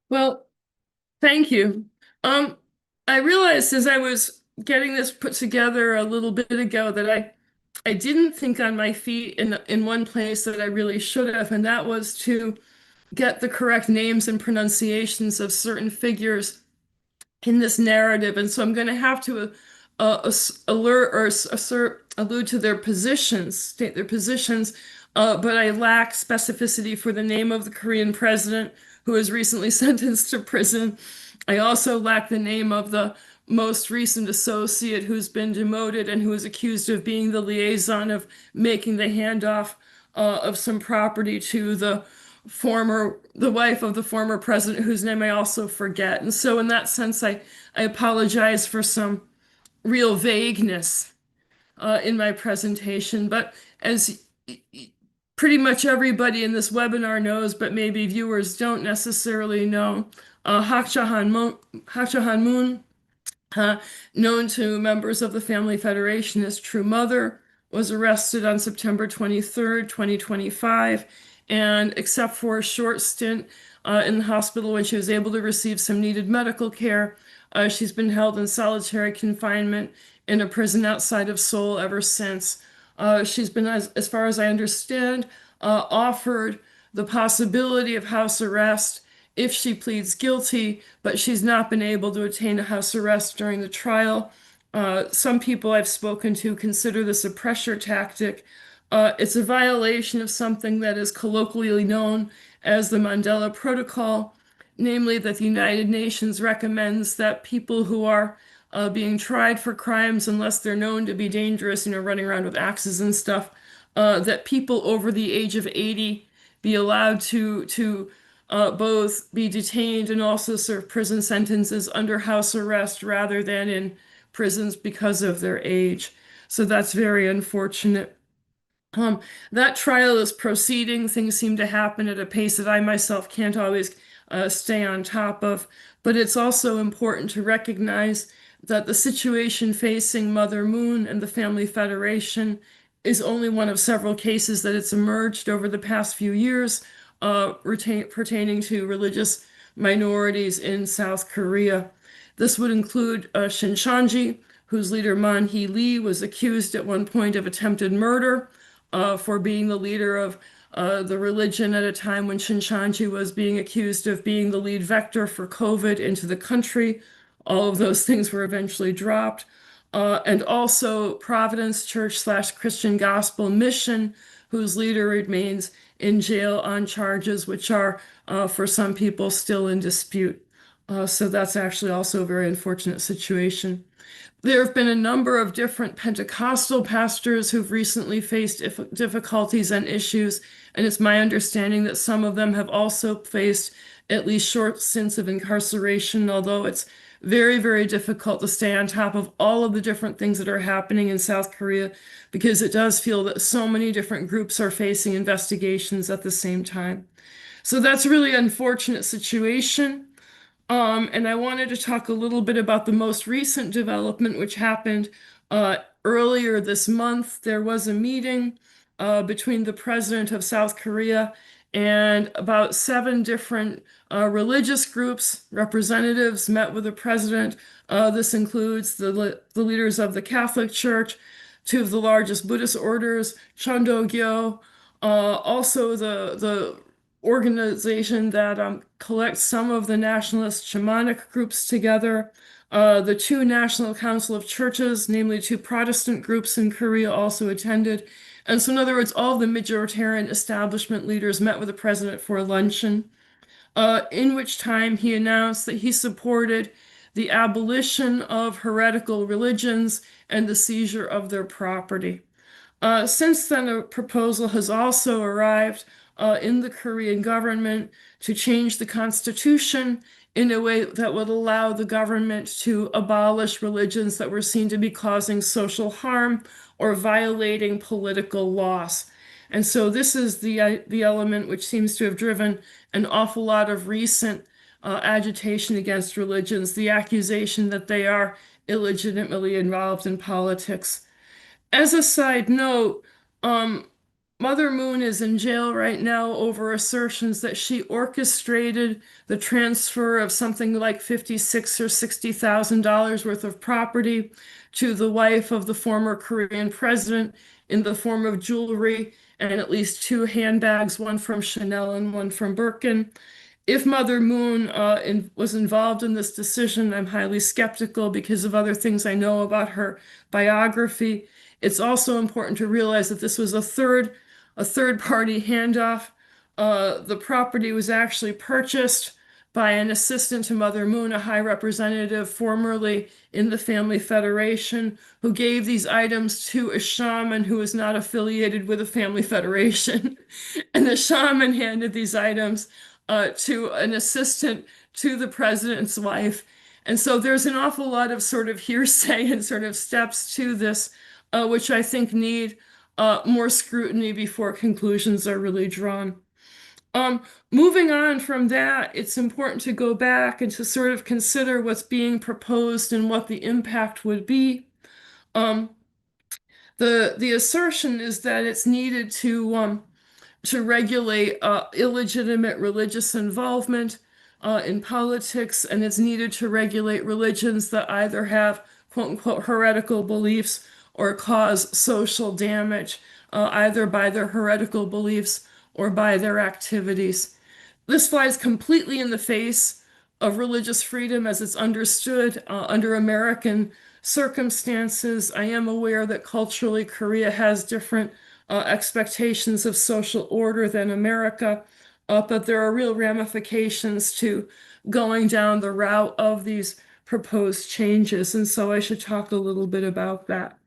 Well, thank you. I realized as I was getting this put together a little bit ago that I didn't think on my feet in one place that I really should have, and that was to get the correct names and pronunciations of certain figures in this narrative. And so I'm going to have to allude to their positions, state their positions, but I lack specificity for the name of the Korean president who was recently sentenced to prison. I also lack the name of the most recent associate who's been demoted and who is accused of being the liaison of making the handoff of some property to the the wife of the former president, whose name I also forget. And so in that sense, I apologize for some real vagueness in my presentation. But as pretty much everybody in this webinar knows, but maybe viewers don't necessarily know, Hak Jahan Moon, known to members of the Family Federation as True Mother, was arrested on September 23rd, 2025, and except for a short stint in the hospital when she was able to receive some needed medical care, she's been held in solitary confinement in a prison outside of Seoul ever since. She's been, as far as I understand, offered the possibility of house arrest if she pleads guilty, but she's not been able to attain a house arrest during the trial. Some people I've spoken to consider this a pressure tactic. It's a violation of something that is colloquially known as the Mandela Protocol, namely that the United Nations recommends that people who are being tried for crimes, unless they're known to be dangerous, running around with axes and stuff, that people over the age of 80 be allowed to both be detained and also serve prison sentences under house arrest rather than in prisons because of their age. So that's very unfortunate. That trial is proceeding. Things seem to happen at a pace that I myself can't always stay on top of. But it's also important to recognize that the situation facing Mother Moon and the Family Federation is only one of several cases that it's emerged over the past few years pertaining to religious minorities in South Korea. This would include Shincheonji, whose leader Man Hee Lee was accused at one point of attempted murder for being the leader of the religion at a time when Shincheonji was being accused of being the lead vector for COVID into the country. All of those things were eventually dropped. And also Providence Church/Christian Gospel Mission, whose leader remains in jail on charges which are, for some people, still in dispute. So that's actually also a very unfortunate situation. There have been a number of different Pentecostal pastors who've recently faced difficulties and issues, and it's my understanding that some of them have also faced at least short stints of incarceration, although it's very, very difficult to stay on top of all of the different things that are happening in South Korea, because it does feel that so many different groups are facing investigations at the same time. So that's a really unfortunate situation. And I wanted to talk a little bit about the most recent development, which happened earlier this month. There was a meeting between the president of South Korea and about 7 different religious groups. Representatives met with the president. This includes the leaders of the Catholic Church, 2 of the largest Buddhist orders, Chondogyo, also the organization that collects some of the nationalist shamanic groups together. The 2 National Council of Churches, namely 2 Protestant groups in Korea, also attended. And so in other words, all the majoritarian establishment leaders met with the president for a luncheon, in which time he announced that he supported the abolition of heretical religions and the seizure of their property. Since then, a proposal has also arrived in the Korean government to change the constitution in a way that would allow the government to abolish religions that were seen to be causing social harm or violating political laws. And so this is the element which seems to have driven an awful lot of recent agitation against religions, the accusation that they are illegitimately involved in politics. As a side note, Mother Moon is in jail right now over assertions that she orchestrated the transfer of something like $56,000 or $60,000 worth of property to the wife of the former Korean president in the form of jewelry and at least 2 handbags, one from Chanel and one from Birkin. If Mother Moon was involved in this decision, I'm highly skeptical because of other things I know about her biography. It's also important to realize that this was a third party handoff. The property was actually purchased by an assistant to Mother Moon, a high representative formerly in the Family Federation, who gave these items to a shaman who is not affiliated with a family federation. And the shaman handed these items to an assistant to the president's wife. And so there's an awful lot of sort of hearsay and sort of steps to this, which I think need more scrutiny before conclusions are really drawn. Moving on from that, it's important to go back and to sort of consider what's being proposed and what the impact would be. The assertion is that it's needed to regulate illegitimate religious involvement in politics, and it's needed to regulate religions that either have quote unquote heretical beliefs or cause social damage, either by their heretical beliefs or by their activities. This flies completely in the face of religious freedom as it's understood under American circumstances. I am aware that culturally Korea has different expectations of social order than America, but there are real ramifications to going down the route of these proposed changes, and so I should talk a little bit about that.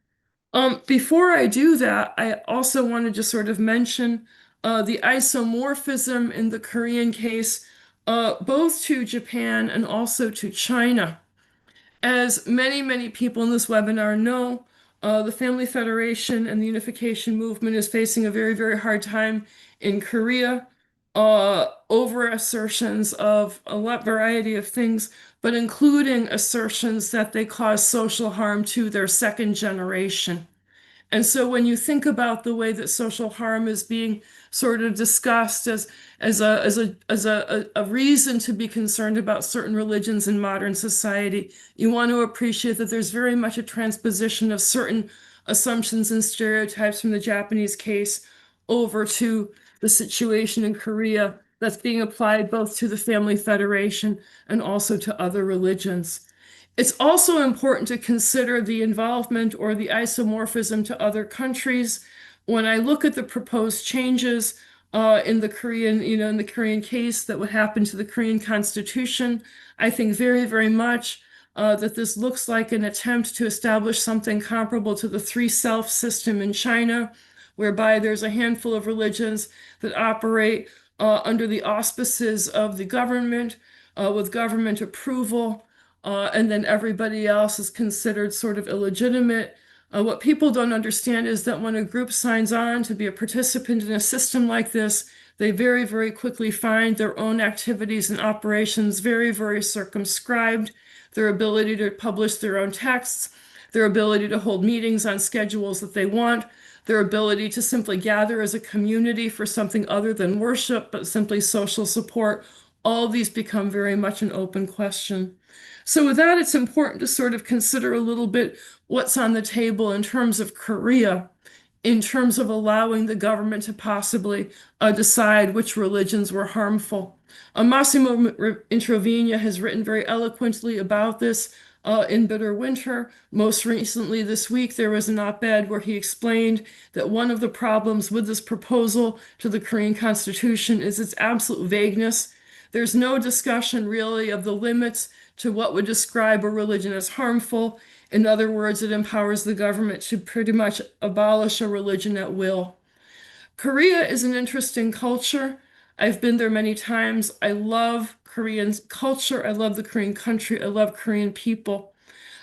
Before I do that, I also wanted to sort of mention the isomorphism in the Korean case, both to Japan and also to China. As many, many people in this webinar know, the Family Federation and the unification movement is facing a very, very hard time in Korea over assertions of a variety of things, but including assertions that they cause social harm to their second generation. And so when you think about the way that social harm is being sort of discussed as a reason to be concerned about certain religions in modern society, you want to appreciate that there's very much a transposition of certain assumptions and stereotypes from the Japanese case over to the situation in Korea that's being applied both to the Family Federation and also to other religions. It's also important to consider the involvement or the isomorphism to other countries. When I look at the proposed changes in the Korean case that would happen to the Korean Constitution, I think very, very much that this looks like an attempt to establish something comparable to the three self system in China, whereby there's a handful of religions that operate under the auspices of the government with government approval. And then everybody else is considered sort of illegitimate. What people don't understand is that when a group signs on to be a participant in a system like this, they very, very quickly find their own activities and operations very, very circumscribed, their ability to publish their own texts, their ability to hold meetings on schedules that they want, their ability to simply gather as a community for something other than worship, but simply social support. All these become very much an open question. So with that, it's important to sort of consider a little bit what's on the table in terms of Korea, in terms of allowing the government to possibly decide which religions were harmful. Massimo Introvigna has written very eloquently about this in Bitter Winter. Most recently this week, there was an op-ed where he explained that one of the problems with this proposal to the Korean Constitution is its absolute vagueness. There's no discussion really of the limits to what would describe a religion as harmful. In other words, it empowers the government to pretty much abolish a religion at will. Korea is an interesting culture. I've been there many times. I love Korean culture. I love the Korean country. I love Korean people.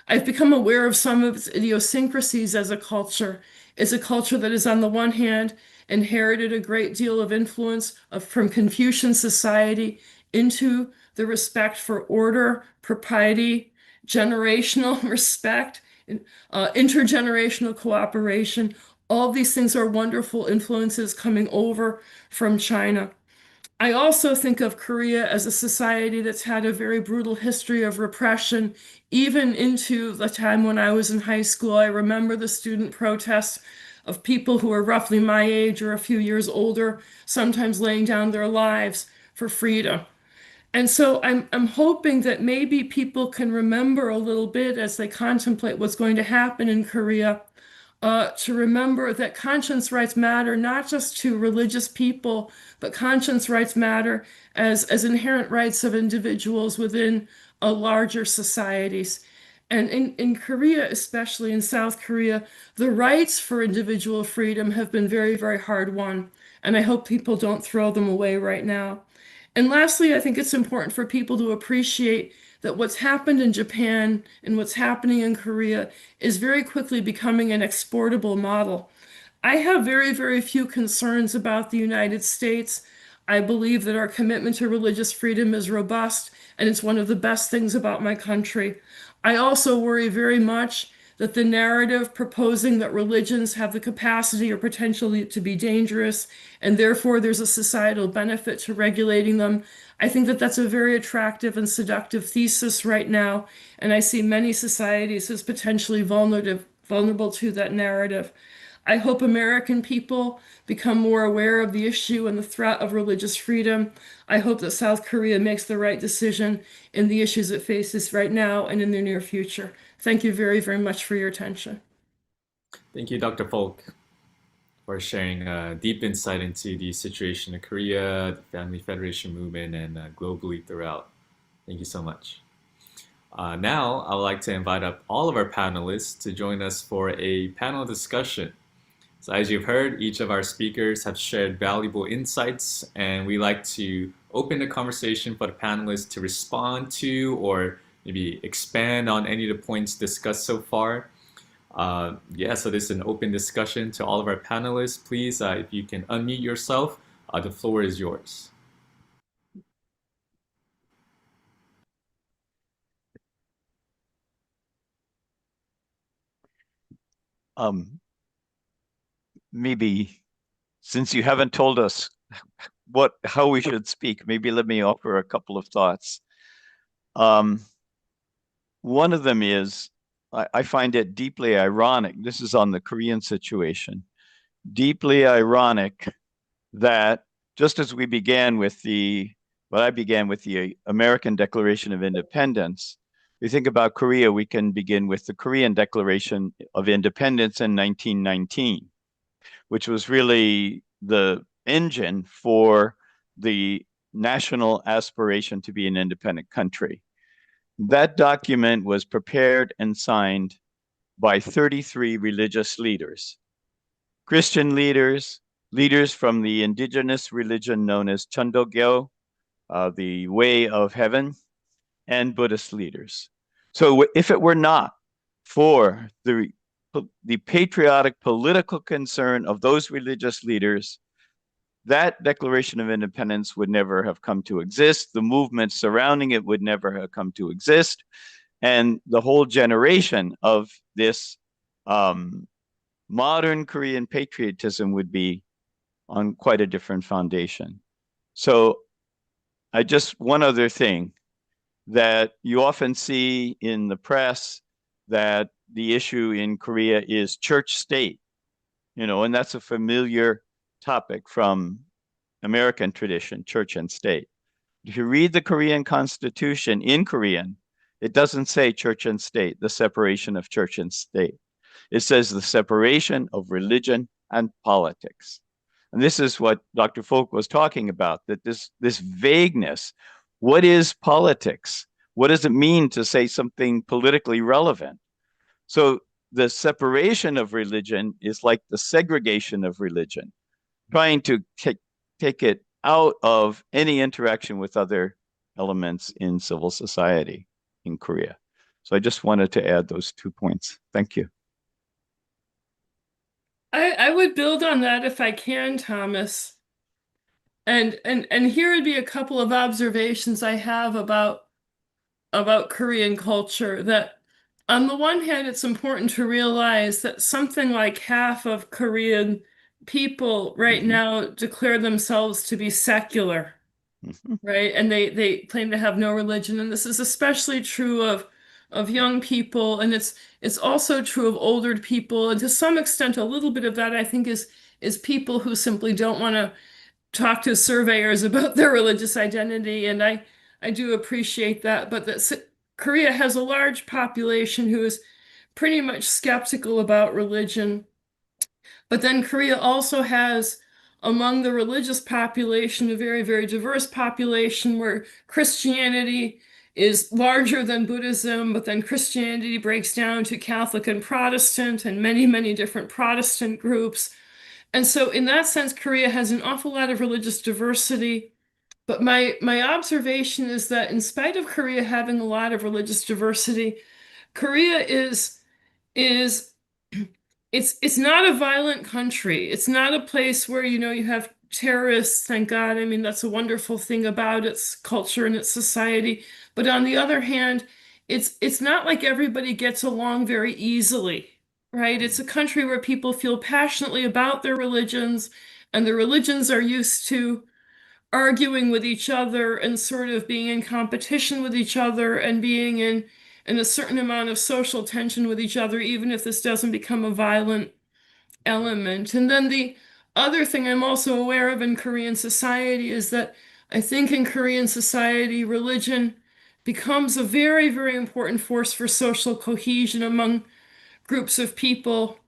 I've become aware of some of its idiosyncrasies as a culture. It's a culture that is, on the one hand, inherited a great deal of influence from Confucian society into the respect for order, propriety, generational respect, intergenerational cooperation. All these things are wonderful influences coming over from China. I also think of Korea as a society that's had a very brutal history of repression, even into the time when I was in high school. I remember the student protests of people who are roughly my age or a few years older, sometimes laying down their lives for freedom. And so I'm hoping that maybe people can remember a little bit as they contemplate what's going to happen in Korea, to remember that conscience rights matter not just to religious people, but conscience rights matter as inherent rights of individuals within larger societies. And in Korea, especially in South Korea, the rights for individual freedom have been very, very hard won. And I hope people don't throw them away right now. And lastly, I think it's important for people to appreciate that what's happened in Japan and what's happening in Korea is very quickly becoming an exportable model. I have very, very few concerns about the United States. I believe that our commitment to religious freedom is robust, and it's one of the best things about my country. I also worry very much that the narrative proposing that religions have the capacity or potential to be dangerous, and therefore there's a societal benefit to regulating them. I think that that's a very attractive and seductive thesis right now, and I see many societies as potentially vulnerable to that narrative. I hope American people become more aware of the issue and the threat of religious freedom. I hope that South Korea makes the right decision in the issues it faces right now and in the near future. Thank you very, very much for your attention. Thank you, Dr. Folk, for sharing deep insight into the situation in Korea, the Family Federation movement, and globally throughout. Thank you so much. Now, I would like to invite up all of our panelists to join us for a panel discussion. So as you've heard, each of our speakers have shared valuable insights, and we like to open the conversation for the panelists to respond to or maybe expand on any of the points discussed so far. So this is an open discussion to all of our panelists. Please, if you can unmute yourself, the floor is yours. Maybe since you haven't told us how we should speak, maybe let me offer a couple of thoughts. One of them is, I find it deeply ironic. This is on the Korean situation. Deeply ironic that just as we began with I began with the American Declaration of Independence, we think about Korea, we can begin with the Korean Declaration of Independence in 1919, which was really the engine for the national aspiration to be an independent country. That document was prepared and signed by 33 religious leaders, Christian leaders, leaders from the indigenous religion known as Chundogyo, the Way of Heaven, and Buddhist leaders. So if it were not for the patriotic political concern of those religious leaders, that Declaration of Independence would never have come to exist. The movement surrounding it would never have come to exist. And the whole generation of this modern Korean patriotism would be on quite a different foundation. So one other thing that you often see in the press, that the issue in Korea is church state, and that's a familiar topic from American tradition, church and state. If you read the Korean Constitution in Korean, it doesn't say church and state, the separation of church and state. It says the separation of religion and politics. And this is what Dr. Folk was talking about, that this vagueness, what is politics? What does it mean to say something politically relevant? So the separation of religion is like the segregation of religion, trying to take it out of any interaction with other elements in civil society in Korea. So I just wanted to add those 2 points. Thank you. I would build on that if I can, Thomas. And here would be a couple of observations I have about Korean culture. That on the one hand, it's important to realize that something like half of Korean people right now declare themselves to be secular, right? And they claim to have no religion. And this is especially true of young people, and it's also true of older people, and to some extent, a little bit of that I think is people who simply don't want to talk to surveyors about their religious identity, and I do appreciate that. But that Korea has a large population who is pretty much skeptical about religion. But then Korea also has, among the religious population, a very, very diverse population where Christianity is larger than Buddhism, but then Christianity breaks down to Catholic and Protestant and many, many different Protestant groups. And so, in that sense, Korea has an awful lot of religious diversity. But my observation is that in spite of Korea having a lot of religious diversity, Korea is it's not a violent country. It's not a place where, you have terrorists, thank God. I mean, that's a wonderful thing about its culture and its society. But on the other hand, it's not like everybody gets along very easily, right? It's a country where people feel passionately about their religions, and the religions are used to arguing with each other and sort of being in competition with each other and being in a certain amount of social tension with each other, even if this doesn't become a violent element. And then the other thing I'm also aware of in Korean society is that I think in Korean society, religion becomes a very, very important force for social cohesion among groups of people.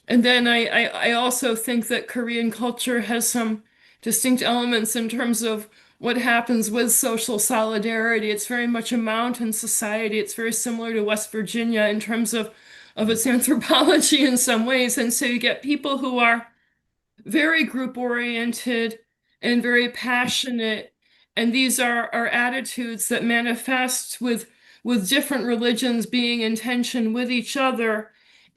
And then I also think that Korean culture has some distinct elements in terms of what happens with social solidarity. It's very much a mountain society. It's very similar to West Virginia in terms of its anthropology in some ways. And so you get people who are very group oriented and very passionate. And these are attitudes that manifest with different religions being in tension with each other.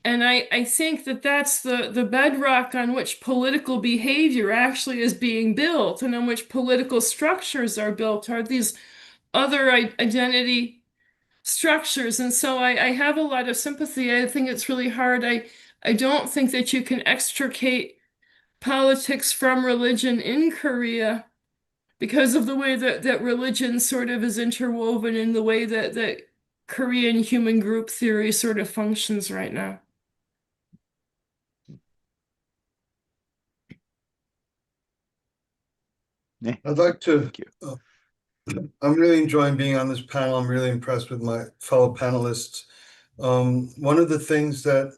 And I think that that's the bedrock on which political behavior actually is being built and on which political structures are built, are these other identity structures. And so I have a lot of sympathy. I think it's really hard. I don't think that you can extricate politics from religion in Korea because of the way that religion sort of is interwoven in the way that Korean human group theory sort of functions right now. I'd like to, Thank you. I'm really enjoying being on this panel. I'm really impressed with my fellow panelists. One of the things that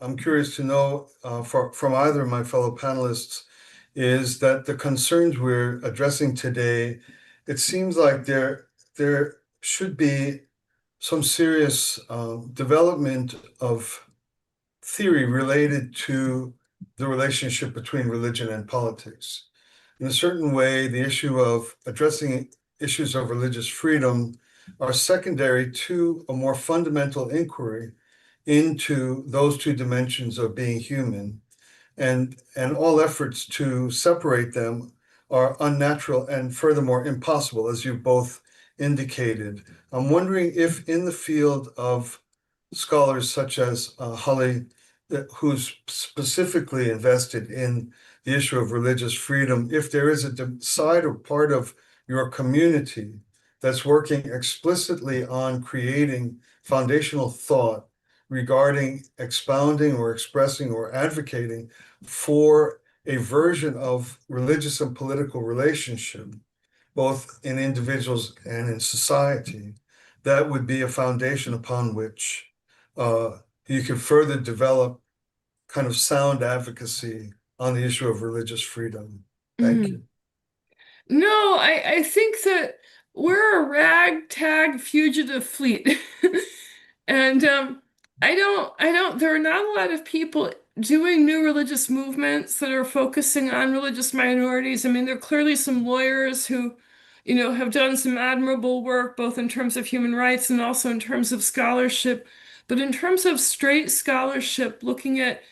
I'm curious to know from either of my fellow panelists is that the concerns we're addressing today, it seems like there should be some serious development of theory related to the relationship between religion and politics. In a certain way, the issue of addressing issues of religious freedom are secondary to a more fundamental inquiry into those two dimensions of being human. And all efforts to separate them are unnatural and furthermore impossible, as you both indicated. I'm wondering if in the field of scholars such as Holly, who's specifically invested in the issue of religious freedom, if there is a side or part of your community that's working explicitly on creating foundational thought regarding expounding or expressing or advocating for a version of religious and political relationship, both in individuals and in society, that would be a foundation upon which you could further develop kind of sound advocacy on the issue of religious freedom. Thank you. No, I think that we're a ragtag fugitive fleet. And there are not a lot of people doing new religious movements that are focusing on religious minorities. I mean, there are clearly some lawyers who, have done some admirable work, both in terms of human rights and also in terms of scholarship. But in terms of straight scholarship, looking at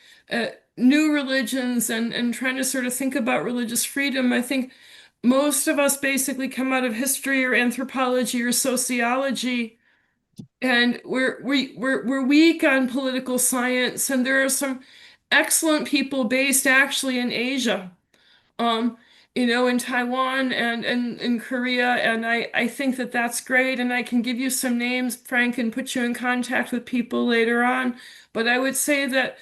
new religions and trying to sort of think about religious freedom, I think most of us basically come out of history or anthropology or sociology, and we're weak on political science. And there are some excellent people based actually in Asia, um, in Taiwan and in Korea, and I think that that's great. And I can give you some names, Frank, and put you in contact with people later on. But I would say that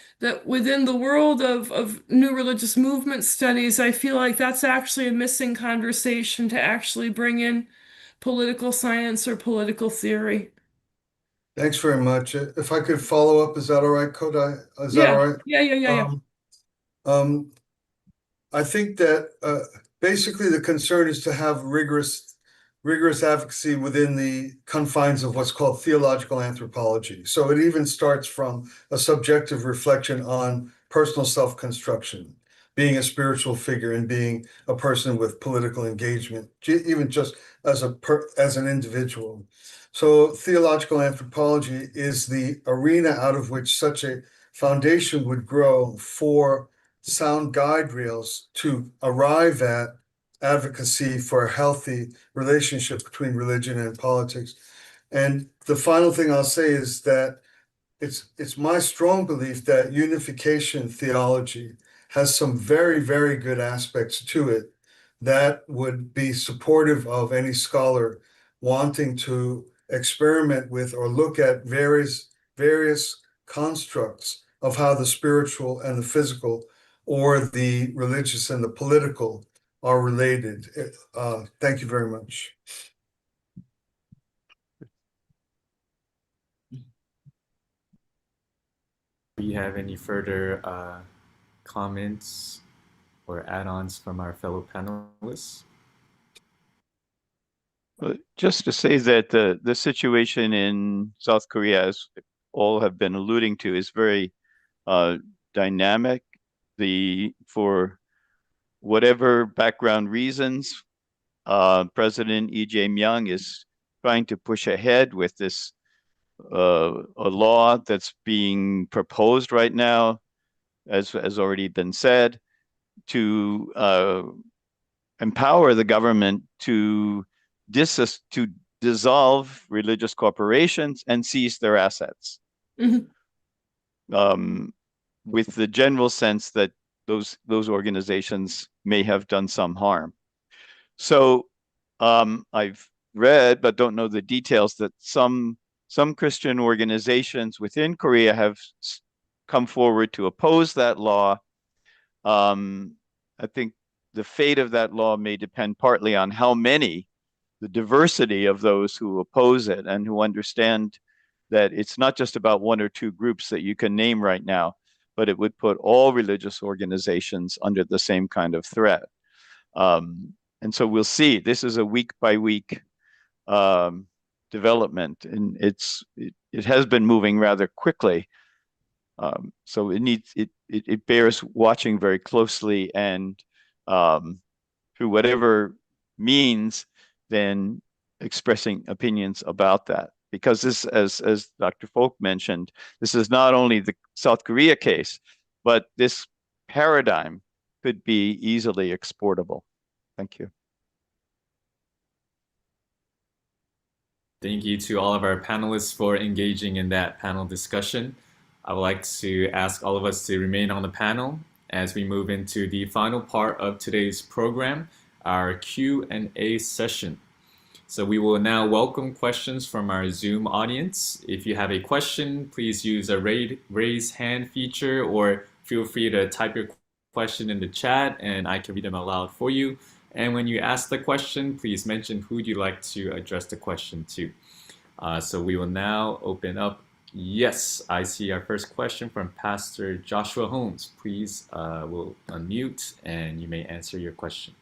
within the world of new religious movement studies, I feel like that's actually a missing conversation to actually bring in political science or political theory. Thanks very much. If I could follow up, is that all right, Kodai? Is that Yeah, all right? yeah. Um, I think that basically the concern is to have rigorous advocacy within the confines of what's called theological anthropology. So it even starts from a subjective reflection on personal self-construction, being a spiritual figure and being a person with political engagement, even just as an individual. So theological anthropology is the arena out of which such a foundation would grow for sound guide rails to arrive at advocacy for a healthy relationship between religion and politics. And the final thing I'll say is that it's my strong belief that unification theology has some very, very good aspects to it that would be supportive of any scholar wanting to experiment with or look at various constructs of how the spiritual and the physical or the religious and the political are related. Thank you very much. Do you have any further comments or add-ons from our fellow panelists? Just to say that the situation in South Korea, as all have been alluding to, is very dynamic. For whatever background reasons, President Lee Jae-myung is trying to push ahead with this a law that's being proposed right now, as has already been said, to empower the government to dissolve religious corporations and seize their assets. With the general sense that those organizations may have done some harm. So I've read, but don't know the details, that some Christian organizations within Korea have come forward to oppose that law. I think the fate of that law may depend partly on how many, the diversity of those who oppose it and who understand that it's not just about one or two groups that you can name right now, but it would put all religious organizations under the same kind of threat. And so we'll see. This is a week by week development, and it has been moving rather quickly. So it bears watching very closely, and through whatever means, then expressing opinions about that. Because this, as Dr. Folk mentioned, this is not only the South Korea case, but this paradigm could be easily exportable. Thank you. Thank you to all of our panelists for engaging in that panel discussion. I would like to ask all of us to remain on the panel as we move into the final part of today's program, our Q&A session. So we will now welcome questions from our Zoom audience. If you have a question, please use a raise hand feature, or feel free to type your question in the chat and I can read them aloud for you. And when you ask the question, please mention who you'd like to address the question to. So we will now open up. Yes, I see our first question from Pastor Joshua Holmes. Please, we'll unmute and you may answer your question.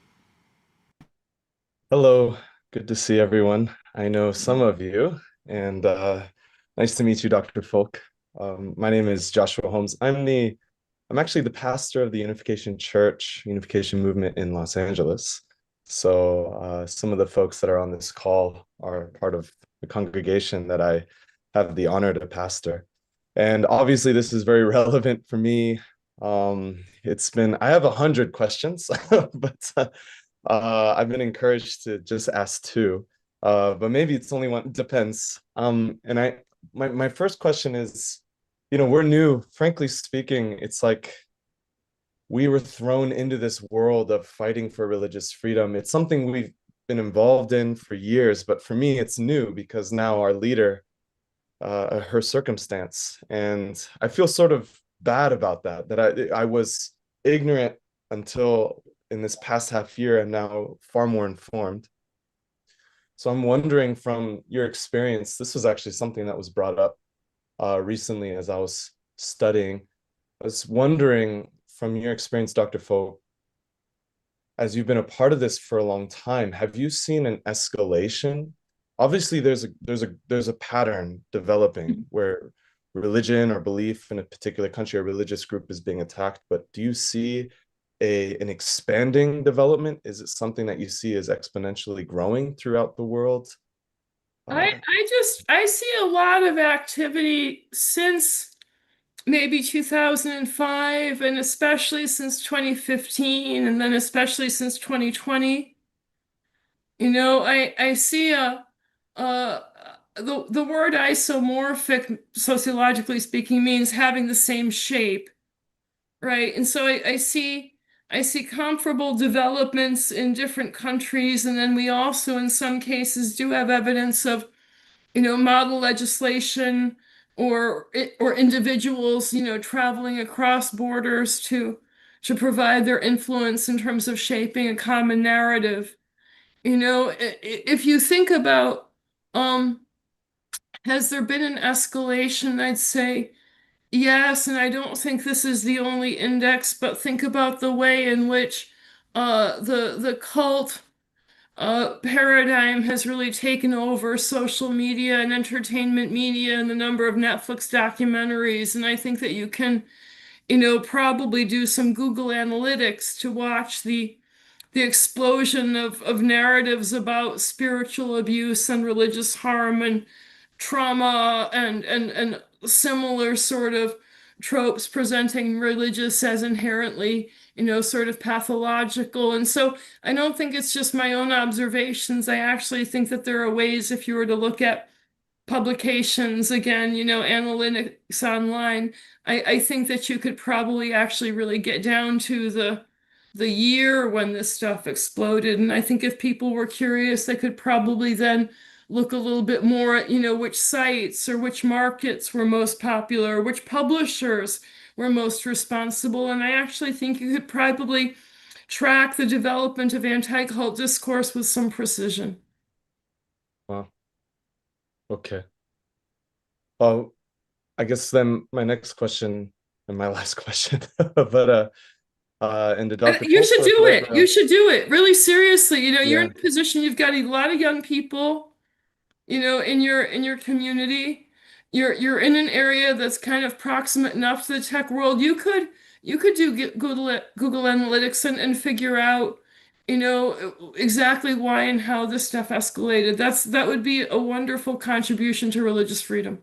Hello, good to see everyone. I know some of you, and nice to meet you, Dr. Folk. My name is Joshua Holmes. I'm actually the pastor of the Unification Movement in Los Angeles. So some of the folks that are on this call are part of the congregation that I have the honor to pastor. And obviously this is very relevant for me. I have 100 questions, but I've been encouraged to just ask two, but maybe it's only one, depends. And my first question is, we're new, frankly speaking. It's like we were thrown into this world of fighting for religious freedom. It's something we've been involved in for years, but for me, it's new because now our leader, her circumstance, and I feel sort of bad about that I was ignorant until in this past half year and now far more informed. So I'm wondering, from your experience, this was actually something that was brought up recently as I was studying. I was wondering, from your experience, Dr. Folk, as you've been a part of this for a long time, have you seen an escalation? Obviously, there's a pattern developing where religion or belief in a particular country or religious group is being attacked, but do you see an expanding development? Is it something that you see as exponentially growing throughout the world? I see a lot of activity since maybe 2005, and especially since 2015, and then especially since 2020. I see the word isomorphic, sociologically speaking, means having the same shape, right? And so I see comparable developments in different countries, and then we also, in some cases, do have evidence of, model legislation or individuals, traveling across borders to provide their influence in terms of shaping a common narrative. If you think about, um, has there been an escalation? I'd say yes, and I don't think this is the only index, but think about the way in which the cult paradigm has really taken over social media and entertainment media and the number of Netflix documentaries. And I think that you can, probably do some Google Analytics to watch the explosion of narratives about spiritual abuse and religious harm and trauma and similar sort of tropes presenting religious as inherently, sort of pathological. And so I don't think it's just my own observations. I actually think that there are ways, if you were to look at publications, again, analytics online, I think that you could probably actually really get down to the year when this stuff exploded. And I think if people were curious, they could probably then look a little bit more at, which sites or which markets were most popular, which publishers were most responsible. And I actually think you could probably track the development of anti-cult discourse with some precision. Wow. Okay. Well, I guess then my next question and my last question, but and to Dr. You should do it. whoever You else- should do it. Really seriously. You're Yeah, in a position, you've got a lot of young people, in your community. You're in an area that's kind of proximate enough to the tech world. You could do Google Analytics and figure out, exactly why and how this stuff escalated. That would be a wonderful contribution to religious freedom.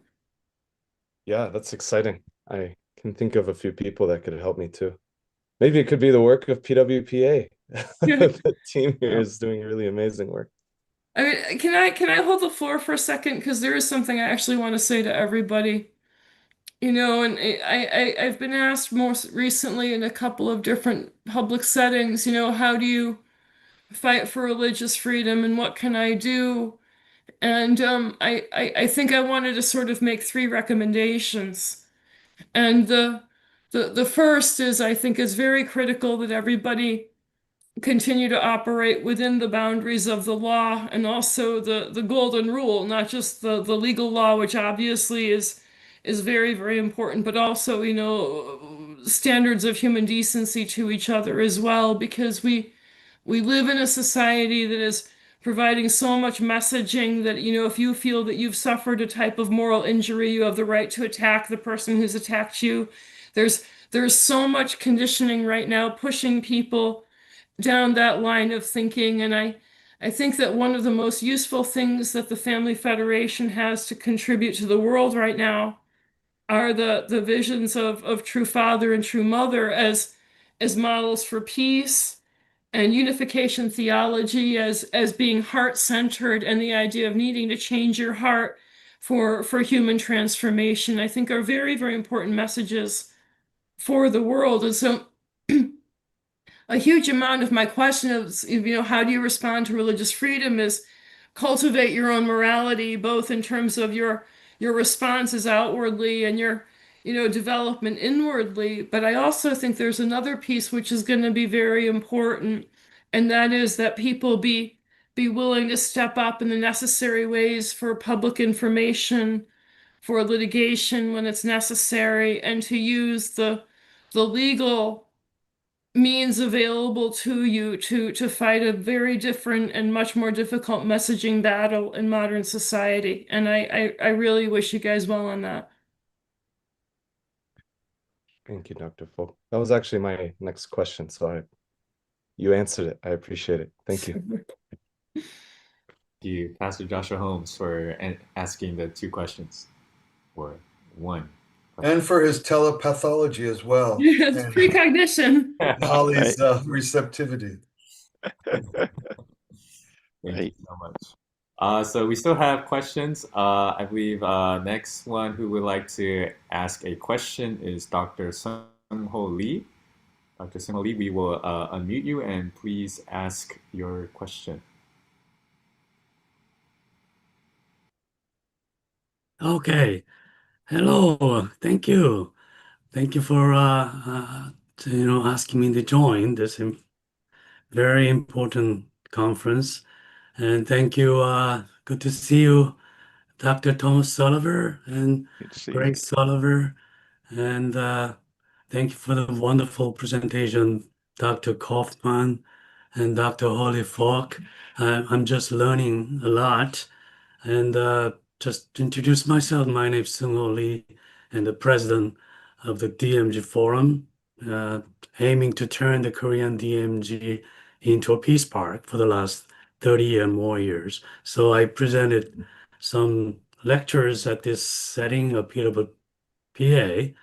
yeah, that's exciting. I can think of a few people that could help me too. Maybe it could be the work of PWPA. The team here is doing really amazing work. I mean, can I hold the floor for a second? Because there is something I actually want to say to everybody. And I've been asked most recently in a couple of different public settings, how do you fight for religious freedom and what can I do? And I think I wanted to sort of make three recommendations. And the first is, I think it's very critical that everybody continue to operate within the boundaries of the law and also the golden rule, not just the legal law, which obviously is very, very important, but also, standards of human decency to each other as well, because we live in a society that is providing so much messaging that, if you feel that you've suffered a type of moral injury, you have the right to attack the person who's attacked you. There's so much conditioning right now pushing people down that line of thinking. And I think that one of the most useful things that the Family Federation has to contribute to the world right now are the visions of true father and true mother as models for peace, and unification theology as being heart-centered, and the idea of needing to change your heart for human transformation, I think are very, very important messages for the world. And so a huge amount of my question is, how do you respond to religious freedom, is cultivate your own morality, both in terms of your responses outwardly and your, development inwardly. But I also think there's another piece which is going to be very important, and that is that people be willing to step up in the necessary ways for public information, for litigation when it's necessary, and to use the legal means available to you to fight a very different and much more difficult messaging battle in modern society. And I really wish you guys well on that. Thank you, Dr. Folk. That was actually my next question, so you answered it. I appreciate it. Thank you. Thank you, Pastor Joshua Holmes, for asking the two questions, or one question. And for his telepathology as well. It's And precognition. Holly's receptivity. Thank you so much. So we still have questions. I believe next one who would like to ask a question is Dr. Sung-Ho Lee. Dr. Sung-Ho Lee, we will unmute you and please ask your question. Okay. Hello. Thank you. Thank you for asking me to join this very important conference. And thank you. Good to see you, Dr. Thomas Selover and Greg Selover. And thank you for the wonderful presentation, Dr. Kaufman and Dr. Holly Falk. I'm just learning a lot. And just to introduce myself, my name is Sung-Ho Lee, and the president of the DMG Forum, aiming to turn the Korean DMG into a peace park for the last 30 and more years. So I presented some lectures at this setting of PWPA,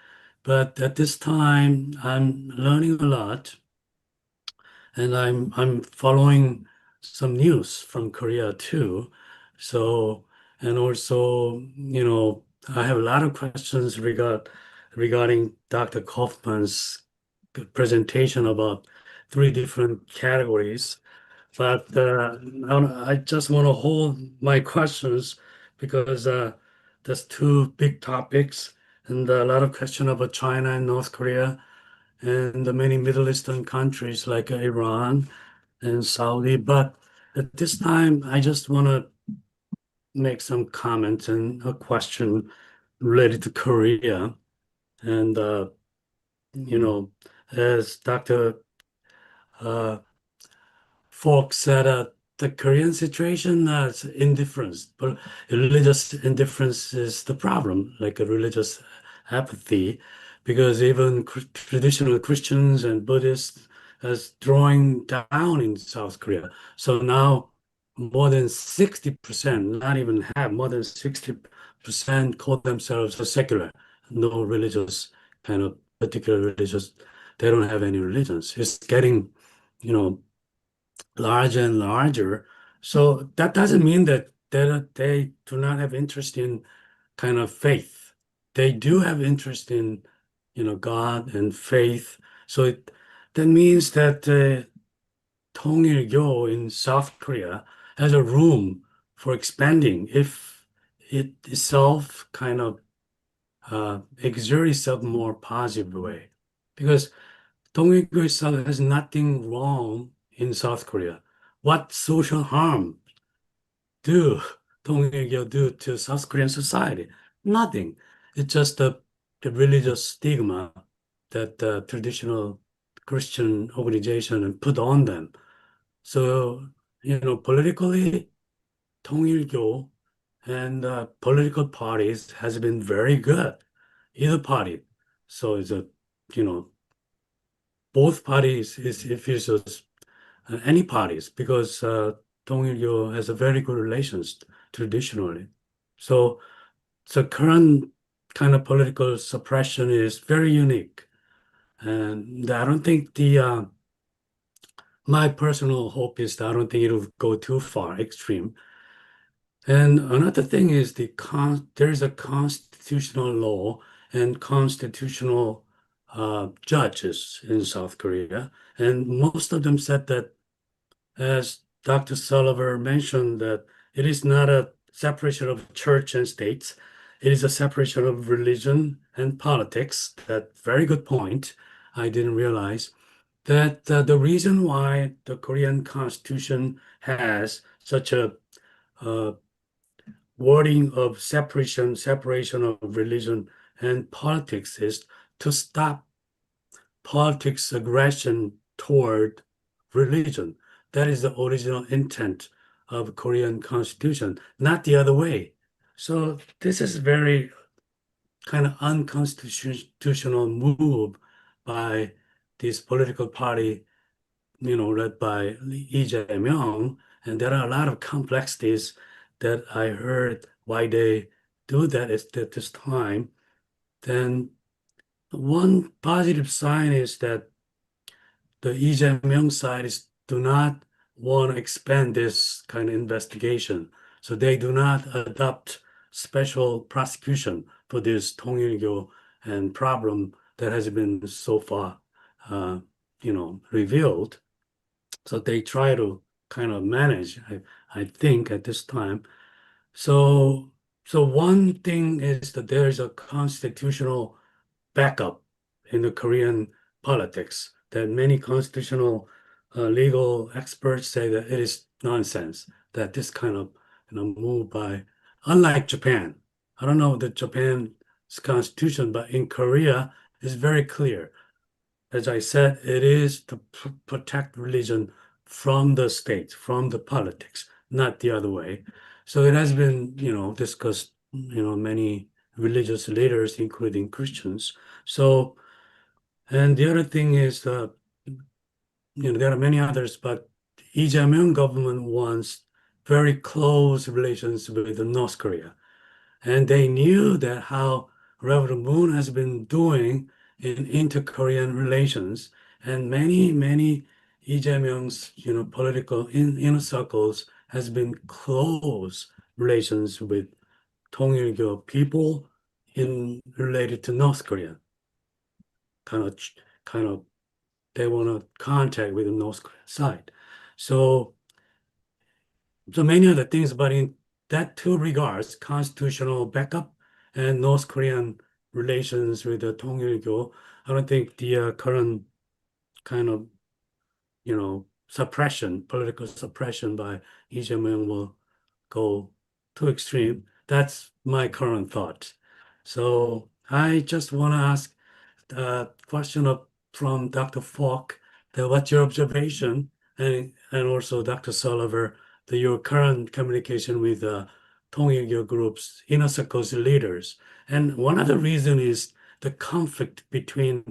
but at this time I'm learning a lot, and I'm following some news from Korea too. So, and also, I have a lot of questions regarding Dr. Kaufman's presentation about three different categories. But I just want to hold my questions because there's two big topics and a lot of question about China and North Korea and the many Middle Eastern countries like Iran and Saudi. But at this time, I just want to make some comments and a question related to Korea. And, as Dr. Falk said, the Korean situation is indifference, but religious indifference is the problem, like a religious apathy, because even traditional Christians and Buddhists is drawing down in South Korea. So now more than 60%, not even half, more than 60% call themselves a secular, no religious kind of particular religious. They don't have any religions. It's getting, larger and larger. So that doesn't mean that they do not have interest in kind of faith. They do have interest in, God and faith. So that means that 통일교 in South Korea has a room for expanding if it itself kind of exert itself more positive way. Because 통일교 itself has nothing wrong in South Korea. What social harm do 통일교 do to South Korean society? Nothing. It's just the religious stigma that the traditional Christian organization put on them. So, politically, 통일교 and political parties has been very good, either party. So it's both parties is if it's any parties, because 통일교 has a very good relations traditionally. So current kind of political suppression is very unique, and I don't think my personal hope is that I don't think it'll go too far extreme. And another thing is there's a constitutional law and constitutional judges in South Korea, and most of them said that, as Dr. Selover mentioned, that it is not a separation of church and states. It is a separation of religion and politics. That very good point. I didn't realize that the reason why the Korean Constitution has such a wording of separation of religion and politics is to stop politics aggression toward religion. That is the original intent of Korean Constitution, not the other way. So this is very kind of unconstitutional move by this political party, led by Lee Jae-myung. And there are a lot of complexities that I heard why they do that at this time. Then one positive sign is that the Lee Jae-myung side is do not want to expand this kind of investigation. So they do not adopt special prosecution for this Tongilgyo and problem that has been so far, revealed. So they try to kind of manage, I think, at this time. So one thing is that there is a constitutional backup in the Korean politics that many constitutional legal experts say that it is nonsense, that this kind of move by, unlike Japan, I don't know the Japan's constitution, but in Korea it's very clear. As I said, it is to protect religion from the state, from the politics, not the other way. So it has been, discussed, many religious leaders, including Christians. So, and the other thing is, there are many others, but Lee Jae-myung government wants very close relations with North Korea. And they knew that how Reverend Moon has been doing in inter-Korean relations, and many Lee Jae-myung's political inner circles has been close relations with Tongilgyo people related to North Korea. Kind of they want to contact with the North Korean side. So many other things, but in that two regards, constitutional backup and North Korean relations with the Tongilgyo, I don't think the current kind of, political suppression by Lee Jae-myung will go too extreme. That's my current thought. So I just want to ask a question from Dr. Falk, that what's your observation, and also Dr. Selover, your current communication with Tongilgyo groups, inner circles leaders. And one other reason is the conflict within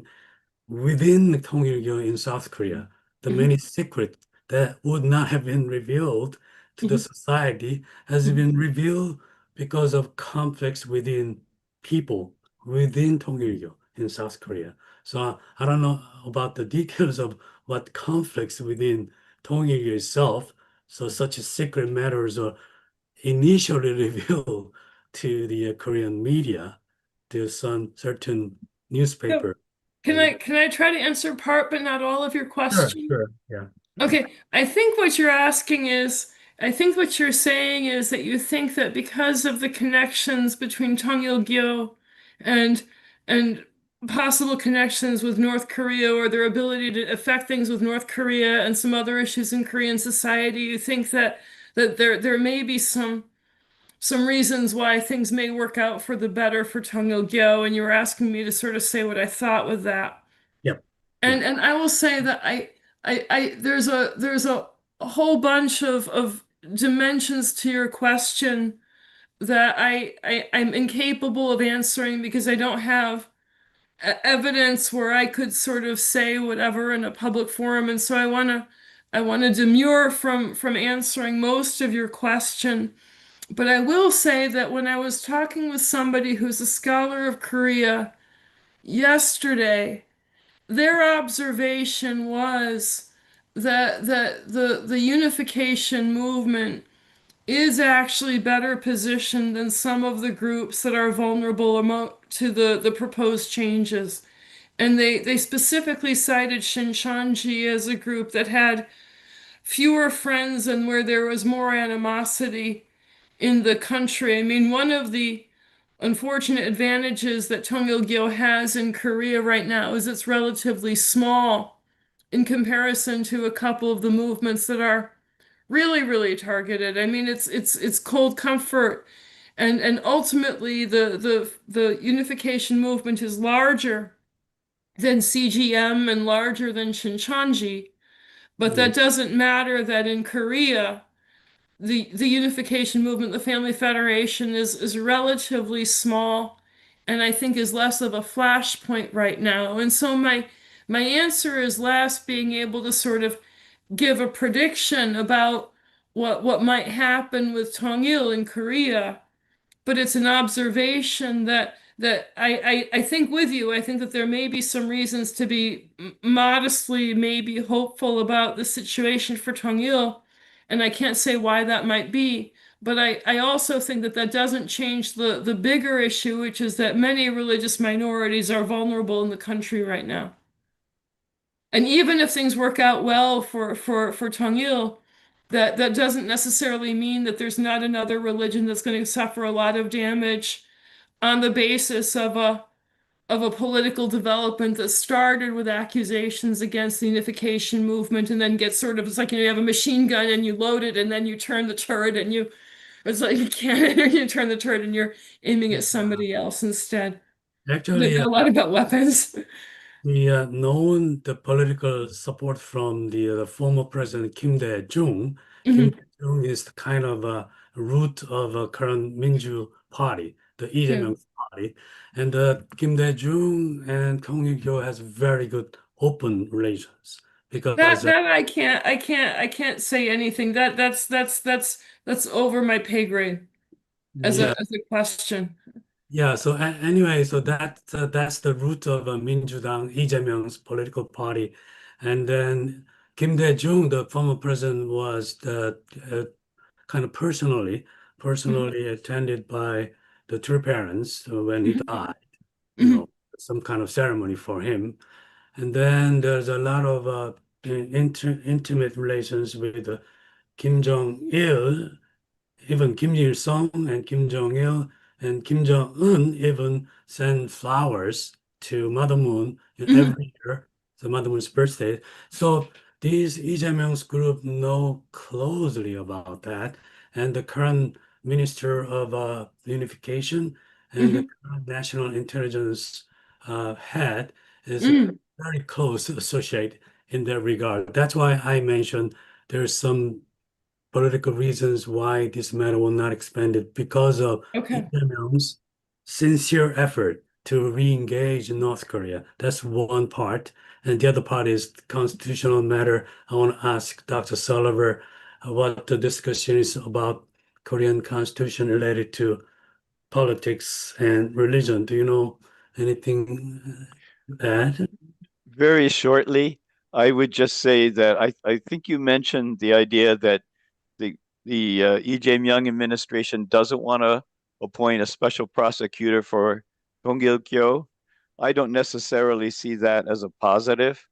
the Tongilgyo in South Korea, the many secrets that would not have been revealed to the society has been revealed because of conflicts within people, within Tongilgyo in South Korea. So I don't know about the details of what conflicts within Tongilgyo itself. So such secret matters are initially revealed to the Korean media, to some certain newspaper. Can I try to answer part but not all of your question? Sure, yeah. Okay, I think what you're saying is that you think that because of the connections between Tongilgyo and possible connections with North Korea, or their ability to affect things with North Korea and some other issues in Korean society, you think that there may be some reasons why things may work out for the better for Tongilgyo, and you were asking me to sort of say what I thought with that. Yep. And I will say that there's a whole bunch of dimensions to your question that I'm incapable of answering because I don't have evidence where I could sort of say whatever in a public forum, and so I wanna demur from answering most of your question. But I will say that when I was talking with somebody who's a scholar of Korea yesterday, their observation was that the unification movement is actually better positioned than some of the groups that are vulnerable to the proposed changes. And they specifically cited Shinshanji as a group that had fewer friends and where there was more animosity in the country. I mean, one of the unfortunate advantages that Tongilgyo has in Korea right now is it's relatively small in comparison to a couple of the movements that are really targeted. I mean, it's cold comfort, and ultimately the unification movement is larger than CGM and larger than Shincheonji. But that doesn't matter that in Korea, the unification movement, the Family Federation is relatively small and I think is less of a flashpoint right now. And so my answer is less being able to sort of give a prediction about what might happen with Tongil in Korea, but it's an observation that I think with you, I think that there may be some reasons to be modestly maybe hopeful about the situation for Tongil, and I can't say why that might be. But I also think that that doesn't change the bigger issue, which is that many religious minorities are vulnerable in the country right now. And even if things work out well for Tongil, that doesn't necessarily mean that there's not another religion that's going to suffer a lot of damage on the basis of a political development that started with accusations against the unification movement and then gets sort of, it's like, you have a machine gun and you load it and then you turn the turret and it's like you can't, you turn the turret and you're aiming at somebody else instead. Actually, A lot about weapons. the political support from the former President Kim Dae-jung. Kim Mhm. Dae-jung is the kind of a root of a current Minju party, the Lee Yeah. Jae-myung party. And Kim Dae-jung and Kong Yuk-yo has very good open relations because That I can't say anything. That's over my pay grade as yeah, a question. yeah. So anyway, so that's the root of Minjudang, Lee Jae-myung's political party, and then Kim Dae-jung, the former president, was kind of personally attended by the two parents when he Mhm. died. You Mhm. know, some kind of ceremony for him, and then there's a lot of intimate relations with Kim Jong Il. Even Kim Il-sung and Kim Jong-il and Kim Jong-un even send flowers to Mother Moon Mhm. every year, the Mother Moon's birthday. So these Lee Jae-myung's group know closely about that. And the current Minister of Unification and the Mhm. current National Intelligence head is a Mhm. very close associate in that regard. That's why I mentioned there's some political reasons why this matter will not expand it because of Lee Okay. Jae-myung's sincere effort to re-engage North Korea. That's one part. And the other part is the constitutional matter. I want to ask Dr. Selover what the discussion is about Korean constitution related to politics and religion. Do you know anything to add? Very shortly, I would just say that I think you mentioned the idea that the Lee Jae-myung administration doesn't want to appoint a special prosecutor for Dong Il-kyo. I don't necessarily see that as a positive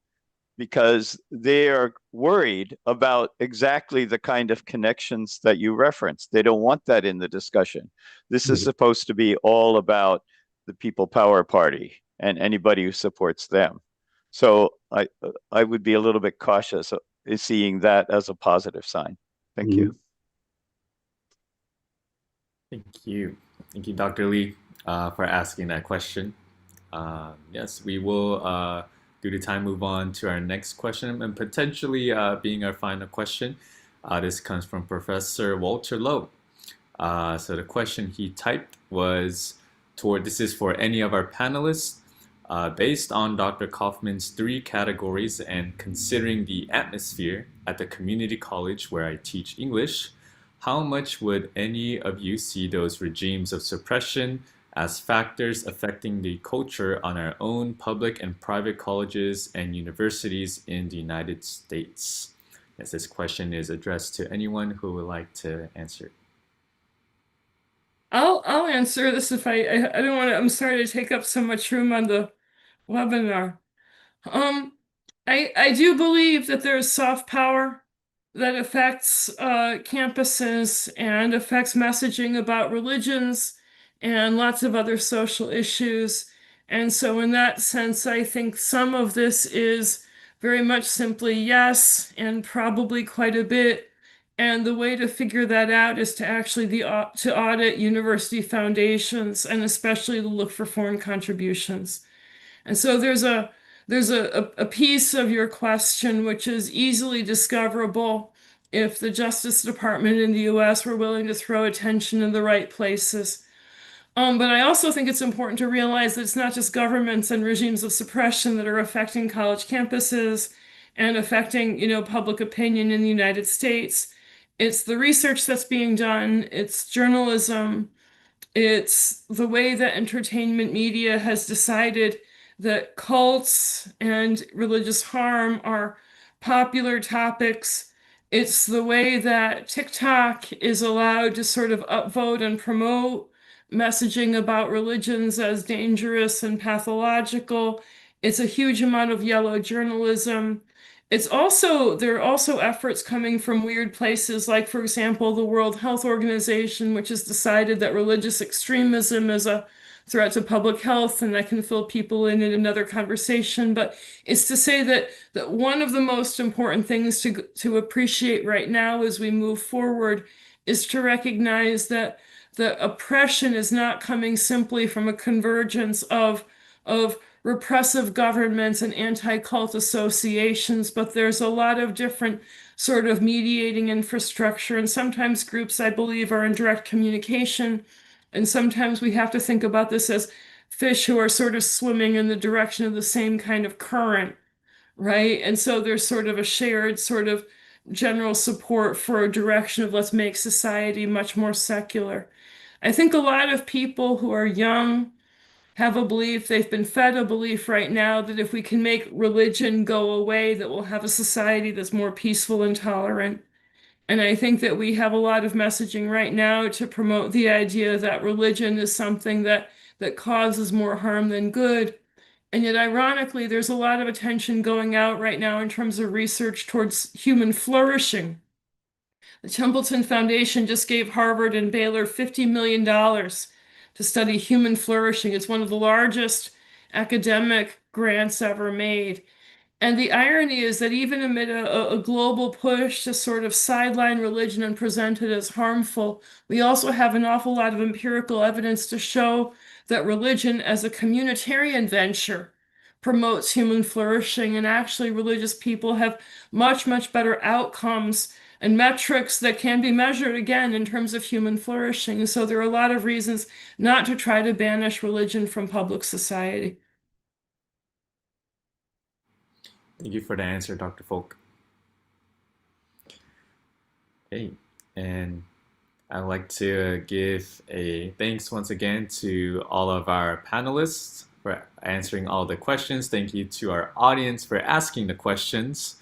because they are worried about exactly the kind of connections that you referenced. They don't want that in the discussion. This is supposed to be all about the People Power Party and anybody who supports them. So I would be a little bit cautious of seeing that as a positive sign. Thank you. Thank you. Thank you, Dr. Lee, for asking that question. Yes, we will, due to time, move on to our next question and potentially being our final question. This comes from Professor Walter Lowe. So the question he typed was this is for any of our panelists. Based on Dr. Kaufman's 3 categories and considering the atmosphere at the community college where I teach English, how much would any of you see those regimes of suppression as factors affecting the culture on our own public and private colleges and universities in the United States? Yes, this question is addressed to anyone who would like to answer. I'll answer this if I don't want to. I'm sorry to take up so much room on the webinar. Um, I do believe that there is soft power that affects campuses and affects messaging about religions and lots of other social issues. And so, in that sense, I think some of this is very much simply yes, and probably quite a bit. And the way to figure that out is to actually to audit university foundations and especially to look for foreign contributions. And so there's a piece of your question which is easily discoverable if the Justice Department in the US were willing to throw attention in the right places. But I also think it's important to realize that it's not just governments and regimes of suppression that are affecting college campuses and affecting, public opinion in the United States. It's the research that's being done, it's journalism, it's the way that entertainment media has decided that cults and religious harm are popular topics. It's the way that TikTok is allowed to sort of upvote and promote messaging about religions as dangerous and pathological. It's a huge amount of yellow journalism. There are also efforts coming from weird places, like, for example, the World Health Organization, which has decided that religious extremism is a threat to public health, and that can fill people in another conversation. But it's to say that one of the most important things to appreciate right now as we move forward is to recognize that the oppression is not coming simply from a convergence of repressive governments and anti-cult associations, but there's a lot of different sort of mediating infrastructure, and sometimes groups, I believe, are in direct communication, and sometimes we have to think about this as fish who are sort of swimming in the direction of the same kind of current, right? And so there's sort of a shared sort of general support for a direction of let's make society much more secular. I think a lot of people who are young have a belief, they've been fed a belief right now that if we can make religion go away, that we'll have a society that's more peaceful and tolerant. And I think that we have a lot of messaging right now to promote the idea that religion is something that causes more harm than good. And yet, ironically, there's a lot of attention going out right now in terms of research towards human flourishing. The Templeton Foundation just gave Harvard and Baylor $50 million to study human flourishing. It's one of the largest academic grants ever made. And the irony is that even amid a global push to sort of sideline religion and present it as harmful, we also have an awful lot of empirical evidence to show that religion as a communitarian venture promotes human flourishing. And actually, religious people have much, much better outcomes and metrics that can be measured again in terms of human flourishing. So there are a lot of reasons not to try to banish religion from public society. Thank you for the answer, Dr. Folk. Okay, and I'd like to give a thanks once again to all of our panelists for answering all the questions. Thank you to our audience for asking the questions.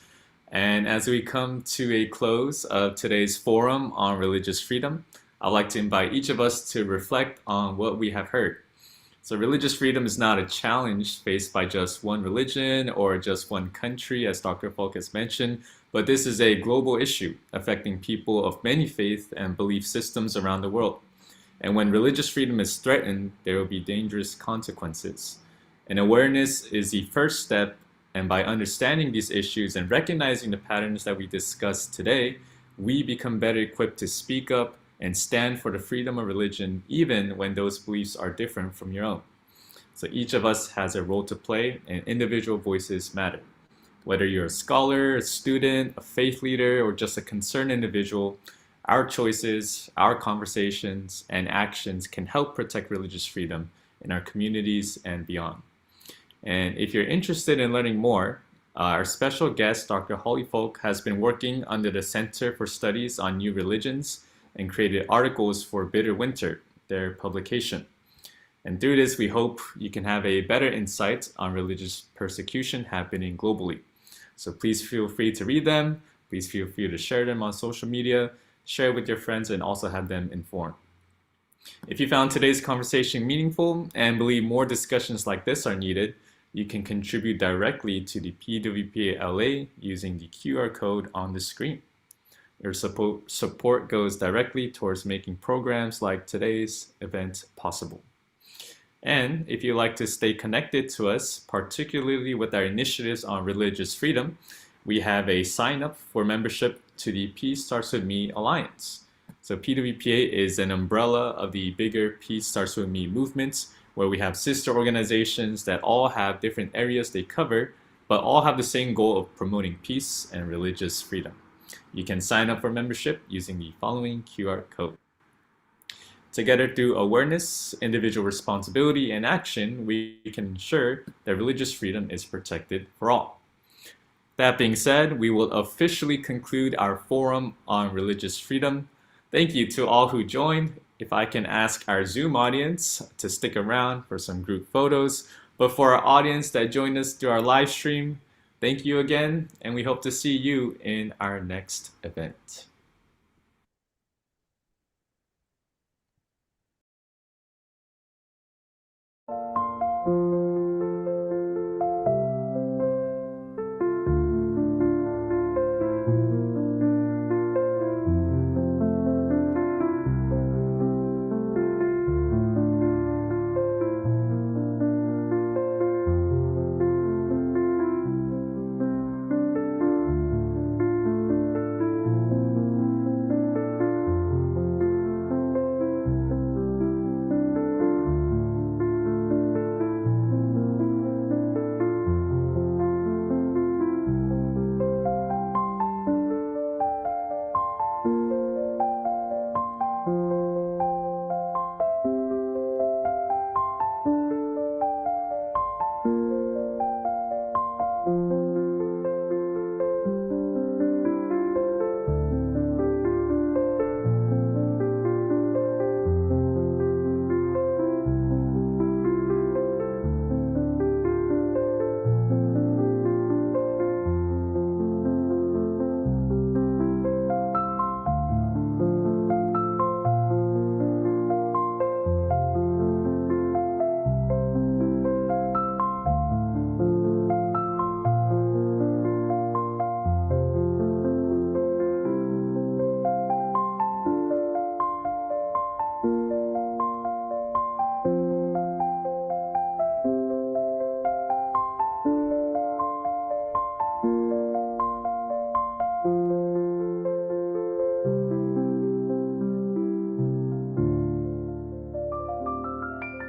And as we come to a close of today's forum on religious freedom, I'd like to invite each of us to reflect on what we have heard. So religious freedom is not a challenge faced by just one religion or just one country, as Dr. Folk has mentioned, but this is a global issue affecting people of many faiths and belief systems around the world. And when religious freedom is threatened, there will be dangerous consequences. And awareness is the first step, and by understanding these issues and recognizing the patterns that we discussed today, we become better equipped to speak up and stand for the freedom of religion, even when those beliefs are different from your own. So each of us has a role to play, and individual voices matter. Whether you're a scholar, a student, a faith leader, or just a concerned individual, our choices, our conversations, and actions can help protect religious freedom in our communities and beyond. And if you're interested in learning more, our special guest, Dr. Holly Folk, has been working under the Center for Studies on New Religions and created articles for Bitter Winter, their publication. And through this, we hope you can have a better insight on religious persecution happening globally. So please feel free to read them. Please feel free to share them on social media, share with your friends, and also have them informed. If you found today's conversation meaningful and believe more discussions like this are needed, you can contribute directly to the PWPA LA using the QR code on the screen. Your support goes directly towards making programs like today's event possible. And if you'd like to stay connected to us, particularly with our initiatives on religious freedom, we have a sign up for membership to the Peace Starts With Me Alliance. So PWPA is an umbrella of the bigger Peace Starts With Me movement, where we have sister organizations that all have different areas they cover, but all have the same goal of promoting peace and religious freedom. You can sign up for membership using the following QR code. Together, through awareness, individual responsibility, and action, we can ensure that religious freedom is protected for all. That being said, we will officially conclude our forum on religious freedom. Thank you to all who joined. If I can ask our Zoom audience to stick around for some group photos, but for our audience that joined us through our live stream, thank you again, and we hope to see you in our next event.